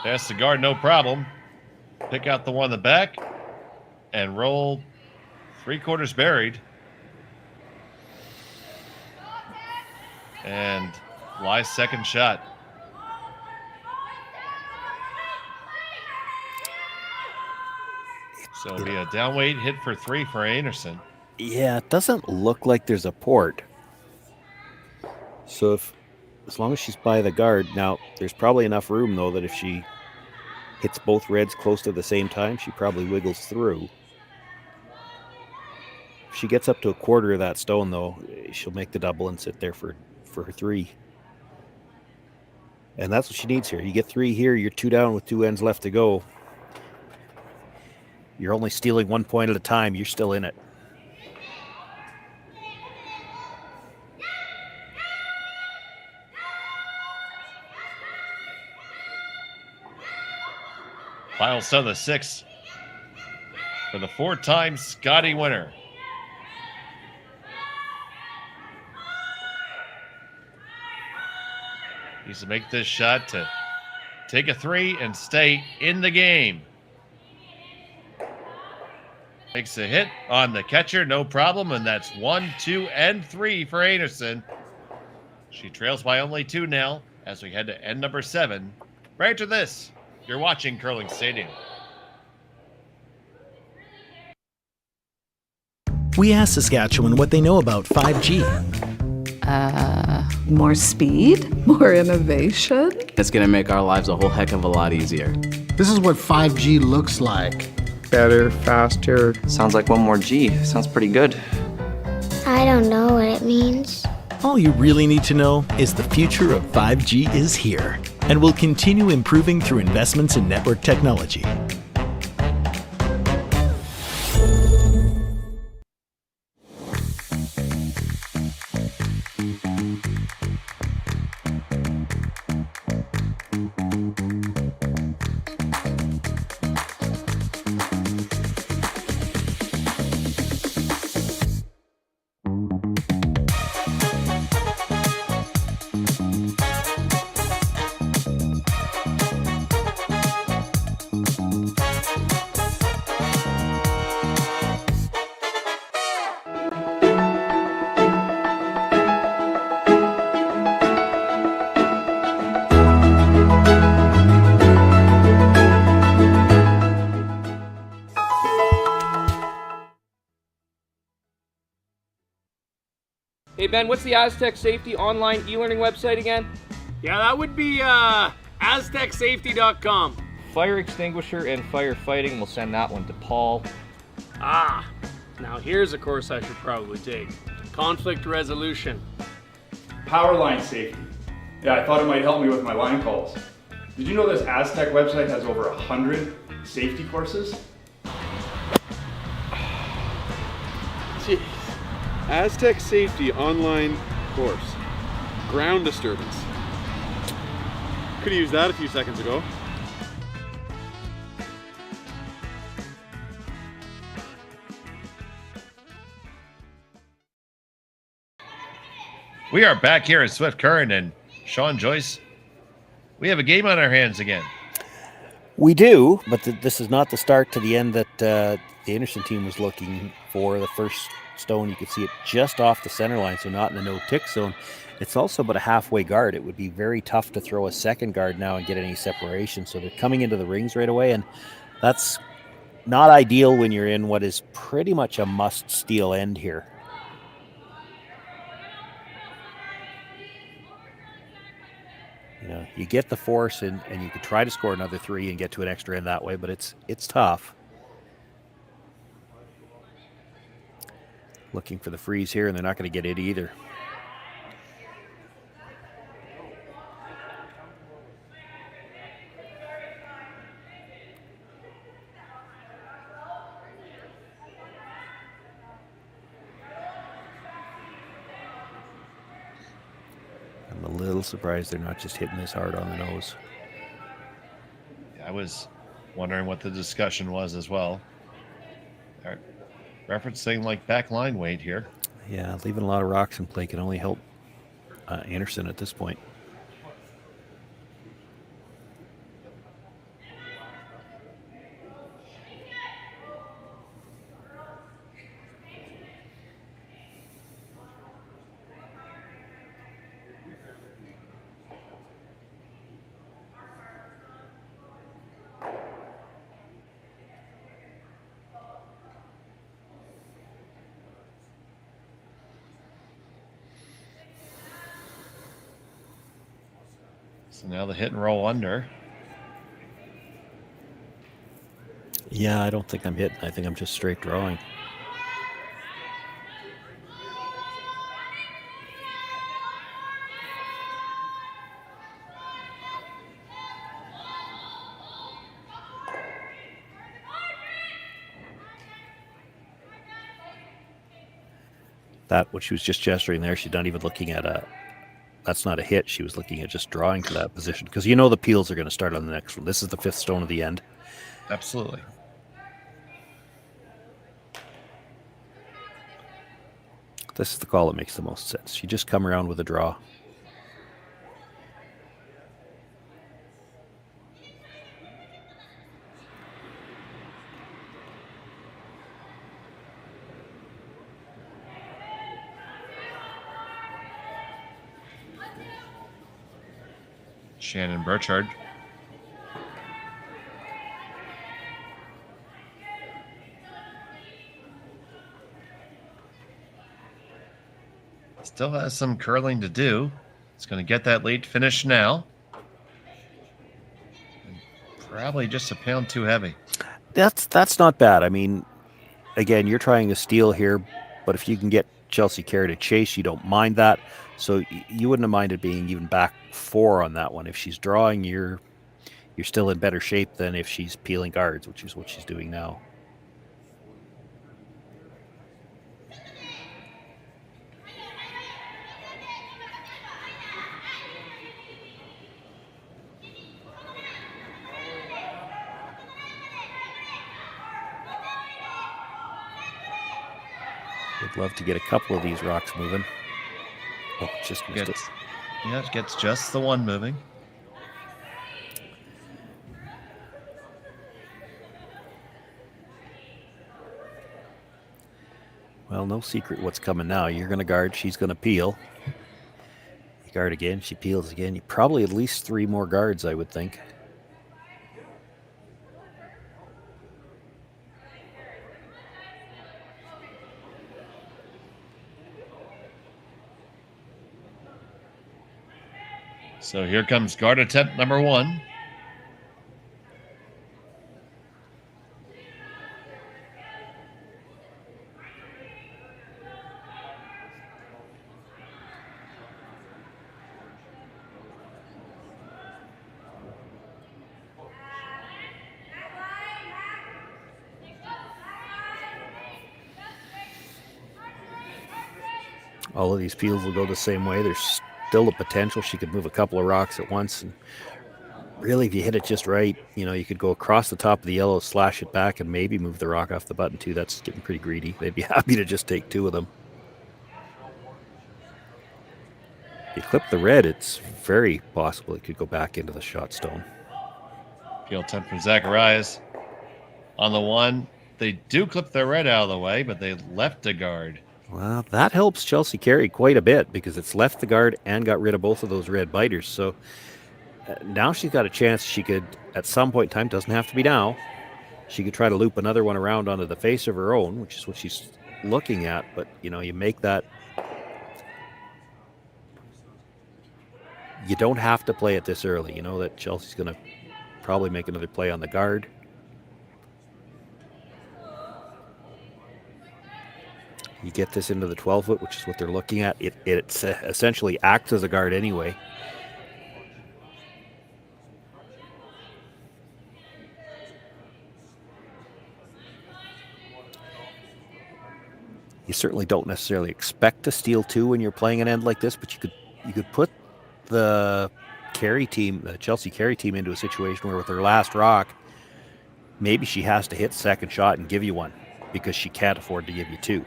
Pass the guard, no problem. Pick out the one in the back and roll 3/4 buried. And lie second shot. So it'll be a downweight hit for 3 for Einarson. Yeah, it doesn't look like there's a port. So as long as she's by the guard, now there's probably enough room though that if she hits both reds close to the same time, she probably wiggles through. If she gets up to 1/4 of that stone though, she'll make the double and sit there for her 3. And that's what she needs here. You get 3 here, you're 2 down with 2 ends left to go. You're only stealing 1 point at a time. You're still in it. Final set of the 6 for the 4-time Scotty winner. Needs to make this shot to take a 3 and stay in the game. Makes a hit on the catcher, no problem, and that's 1, 2, and 3 for Einarson. She trails by only 2 now as we head to end number 7. Right after this, you're watching Curling Stadium. We asked Saskatchewan what they know about 5G. More speed, more innovation. It's going to make our lives a whole heck of a lot easier. This is what 5G looks like. better, faster. Sounds like one more G. Sounds pretty good. I don't know what it means. All you really need to know is the future of 5G is here and will continue improving through investments in network technology. Hey Ben, what's the Aztec Safety online e-learning website again? Yeah, that would be aztecsafety.com. Fire extinguisher and firefighting, we'll send that one to Paul. Now here's a course I should probably take. Conflict resolution. Power line safety. Yeah, I thought it might help me with my line calls. Did you know this Aztec website has over 100 safety courses? Jeez. Aztec Safety online course. Ground disturbance. Could have used that a few seconds ago. We are back here at Swift Current, and Shawn, Joyce, we have a game on our hands again. We do, but this is not the start to the end that the Einarson team was looking for. The first stone, you could see it just off the center line, so not in the no-tick zone. It's also about a halfway guard. It would be very tough to throw a second guard now and get any separation, so they're coming into the rings right away, and that's not ideal when you're in what is pretty much a must-steal end here. You know, you get the force and you could try to score another 3 and get to an extra end that way, but it's tough. Looking for the freeze here, and they're not going to get it either. I'm a little surprised they're not just hitting this hard on the nose. I was wondering what the discussion was as well. All right. Referencing like back line weight here. Yeah, leaving a lot of rocks in play can only help Einarson at this point. So now the hit and roll under. Yeah, I don't think I'm hitting. I think I'm just straight drawing. That, what she was just gesturing there, she's not even looking at a... That's not a hit. She was looking at just drawing to that position. Because you know the peels are going to start on the next one. This is the 5th stone of the end. Absolutely. This is the call that makes the most sense. You just come around with a draw. Shannon Burchard. Still has some curling to do. It's going to get that late finish now. And probably just a pound too heavy. That's not bad. I mean, again, you're trying to steal here, but if you can get Chelsea Carey to chase, you don't mind that. So you wouldn't have minded being even back 4 on that one. If she's drawing, you're still in better shape than if she's peeling guards, which is what she's doing now. Would love to get a couple of these rocks moving. Oh, just missed it. Yeah, it gets just the one moving. Well, no secret what's coming now. You're going to guard. She's going to peel. You guard again. She peels again. You probably at least 3 more guards, I would think. So here comes guard attempt number 1. All of these peels will go the same way. There's still the potential she could move a couple of rocks at once. And really, if you hit it just right, you could go across the top of the yellow, slash it back, and maybe move the rock off the button too. That's getting pretty greedy. They'd be happy to just take 2 of them. If you clip the red, it's very possible it could go back into the shot stone. Peel attempt from Zacharias. On the 1, they do clip the red out of the way, but they left a guard. Well, that helps Chelsea Carey quite a bit because it's left the guard and got rid of both of those red biters. So now she's got a chance. She could, at some point in time, doesn't have to be now, she could try to loop another one around onto the face of her own, which is what she's looking at. But, you make that. You don't have to play it this early. You know that Chelsea's going to probably make another play on the guard. You get this into the 12-foot, which is what they're looking at. It essentially acts as a guard anyway. You certainly don't necessarily expect to steal 2 when you're playing an end like this, but you could put the Carey team, the Chelsea Carey team, into a situation where with her last rock, maybe she has to hit second shot and give you one because she can't afford to give you 2.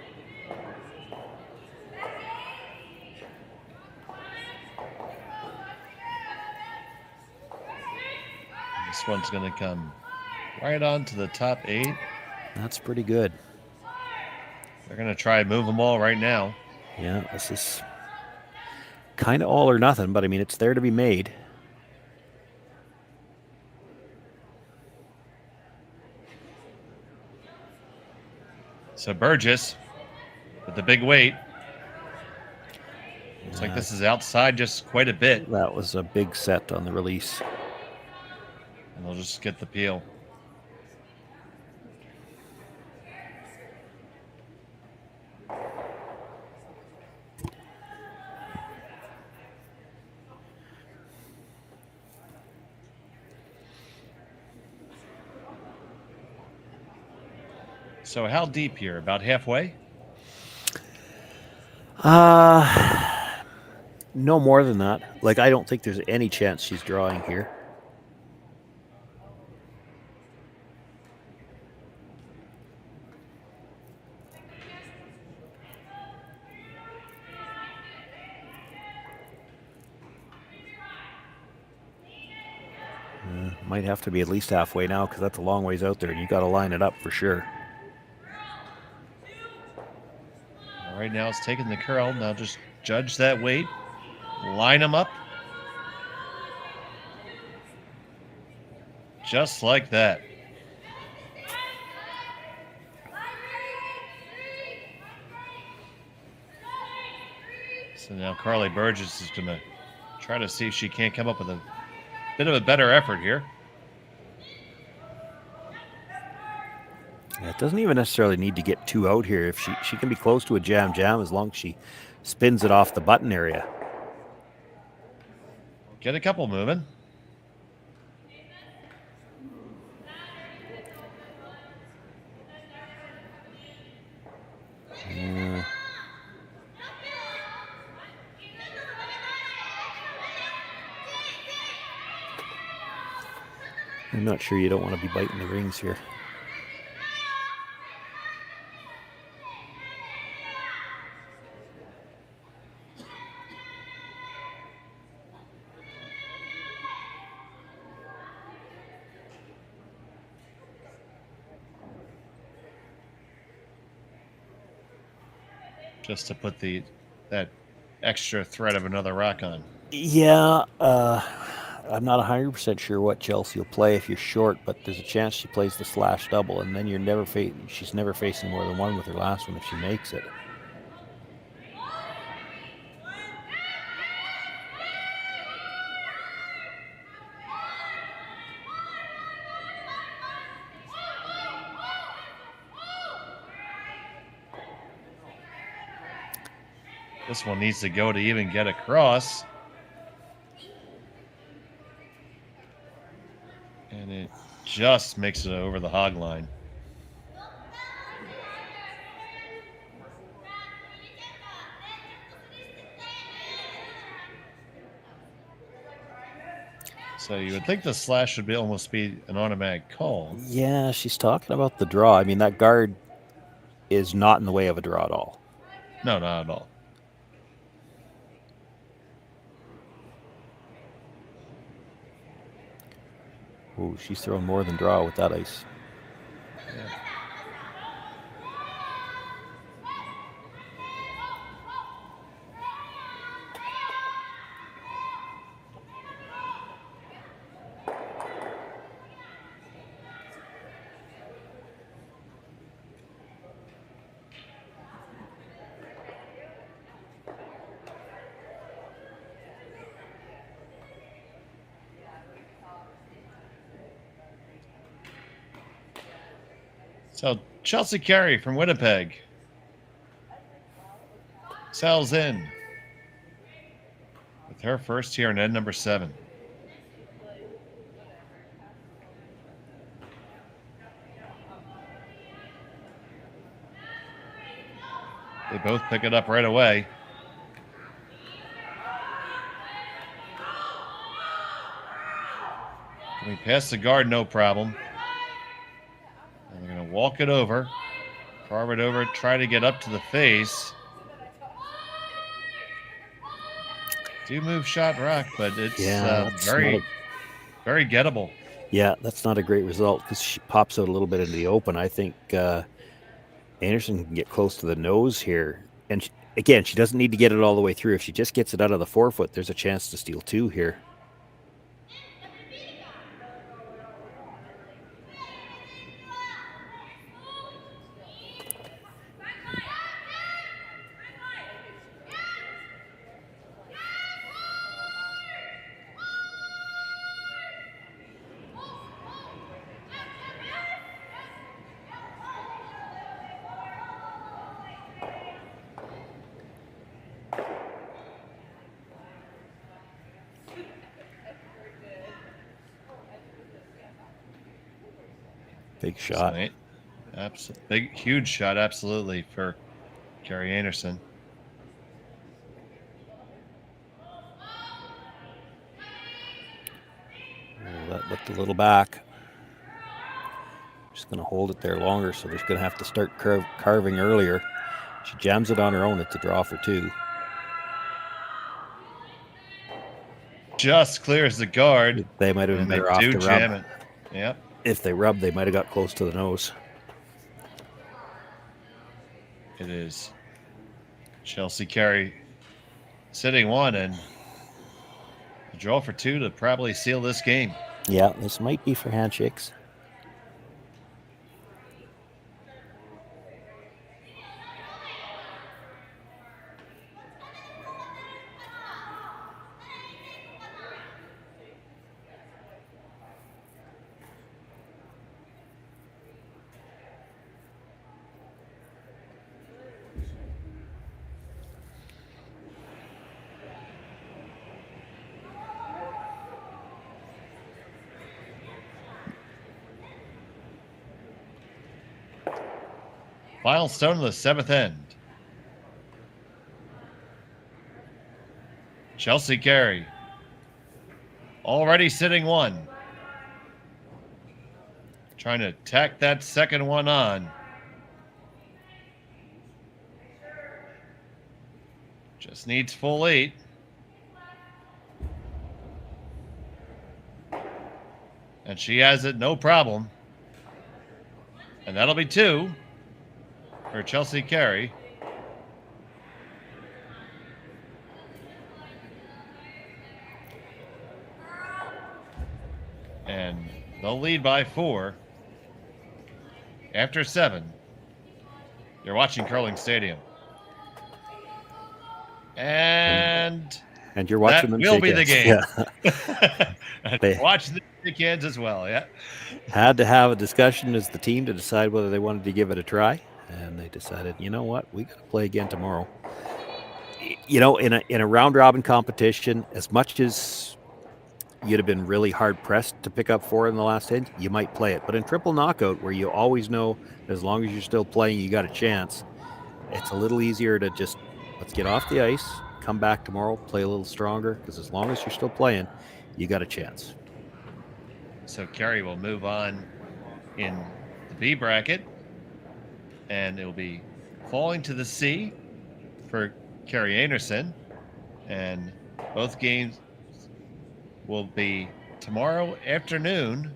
This one's going to come right on to the top 8. That's pretty good. They're going to try and move them all right now. Yeah, this is kind of all or nothing, but I mean, it's there to be made. So Burgess with the big weight. Looks like this is outside just quite a bit. That was a big set on the release. And they'll just get the peel. So how deep here? About halfway? No more than that. Like, I don't think there's any chance she's drawing here. Might have to be at least halfway now because that's a long ways out there and you got to line it up for sure. Right now it's taking the curl. Now just judge that weight. Line them up. Just like that. So now Carly Burgess is going to try to see if she can't come up with a bit of a better effort here. Yeah, it doesn't even necessarily need to get 2 out here. If she can be close to a jam as long as she spins it off the button area. Get a couple moving. I'm not sure you don't want to be biting the rings here. Just to put that extra threat of another rock on. Yeah, I'm not 100% sure what Chelsea will play if you're short, but there's a chance she plays the slash double, and then she's never facing more than one with her last one if she makes it. This one needs to go to even get across. And it just makes it over the hog line. So you would think the slash would almost be an automatic call. Yeah, she's talking about the draw. I mean, that guard is not in the way of a draw at all. No, not at all. Oh, she's throwing more than draw with that ice. Yeah. So Chelsea Carey from Winnipeg sells in with her first here in end number 7. They both pick it up right away. Coming past the guard, no problem. And they're going to walk it over, carve it over, try to get up to the face. Do move shot rock, but it's very gettable. Yeah, that's not a great result because she pops out a little bit into the open. I think Anderson can get close to the nose here. And again, she doesn't need to get it all the way through. If she just gets it out of the forefoot, there's a chance to steal 2 here. Big shot. Big, huge shot, absolutely, for Kerri Einarson. Oh, that looked a little back. Just going to hold it there longer, so they're going to have to start carving earlier. She jams it on her own. It's a draw for 2. Just clears the guard. They might have been better off to jam rub. it. Yep. If they rubbed, they might have got close to the nose. It is Chelsea Carey sitting 1 and a draw for 2 to probably seal this game. Yeah, this might be for handshakes. Final stone of the 7th end. Chelsea Carey. Already sitting 1. Trying to tack that second one on. Just needs full 8. And she has it, no problem. And that'll be 2 for Chelsea Carey. And they'll lead by 4. After 7. You're watching Curling Stadium. And you're watching that them will be the game. Yeah. They watch the shake hands as well, yeah. had to have a discussion as the team to decide whether they wanted to give it a try, and they decided, you know what, we got to play again tomorrow. You know, in a round robin competition, as much as you'd have been really hard pressed to pick up 4 in the last 10, you might play it. But in triple knockout, where you always know as long as you're still playing, you got a chance, it's a little easier to just let's get off the ice, come back tomorrow, play a little stronger, because as long as you're still playing, you got a chance. So Carey will move on in the B bracket, and it will be falling to the C for Kerri Einarson, and both games will be tomorrow afternoon.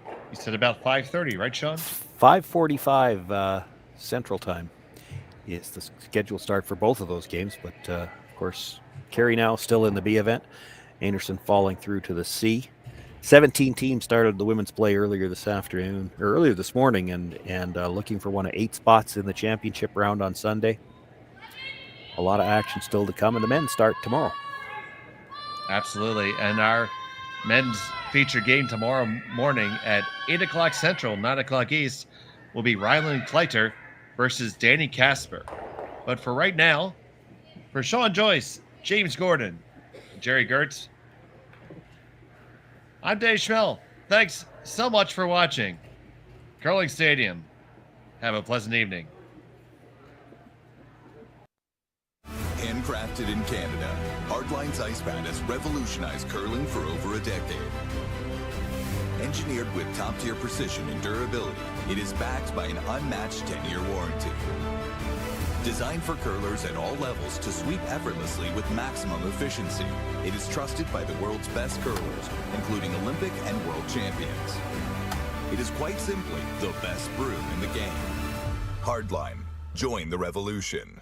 You said about 5:30, right, Shawn? 5:45 Central Time. Yes, the schedule start for both of those games, but of course, Carey now still in the B event. Einarson falling through to the C. 17 teams started the women's play earlier this morning, and looking for one of 8 spots in the championship round on Sunday. A lot of action still to come, and the men start tomorrow. Absolutely, and our men's feature game tomorrow morning at 8 o'clock Central, 9 o'clock East, will be Ryland Kleiter versus Danny Casper. But for right now, for Shawn Joyce, James Gordon, Jerry Gertz, I'm Dave Schmel. Thanks so much for watching Curling Stadium. Have a pleasant evening. Handcrafted in Canada, Hardlines Ice Pad has revolutionized curling for over a decade. Engineered with top-tier precision and durability, it is backed by an unmatched 10-year warranty. Designed for curlers at all levels to sweep effortlessly with maximum efficiency, it is trusted by the world's best curlers, including Olympic and world champions. It is quite simply the best broom in the game. Hardline, join the revolution.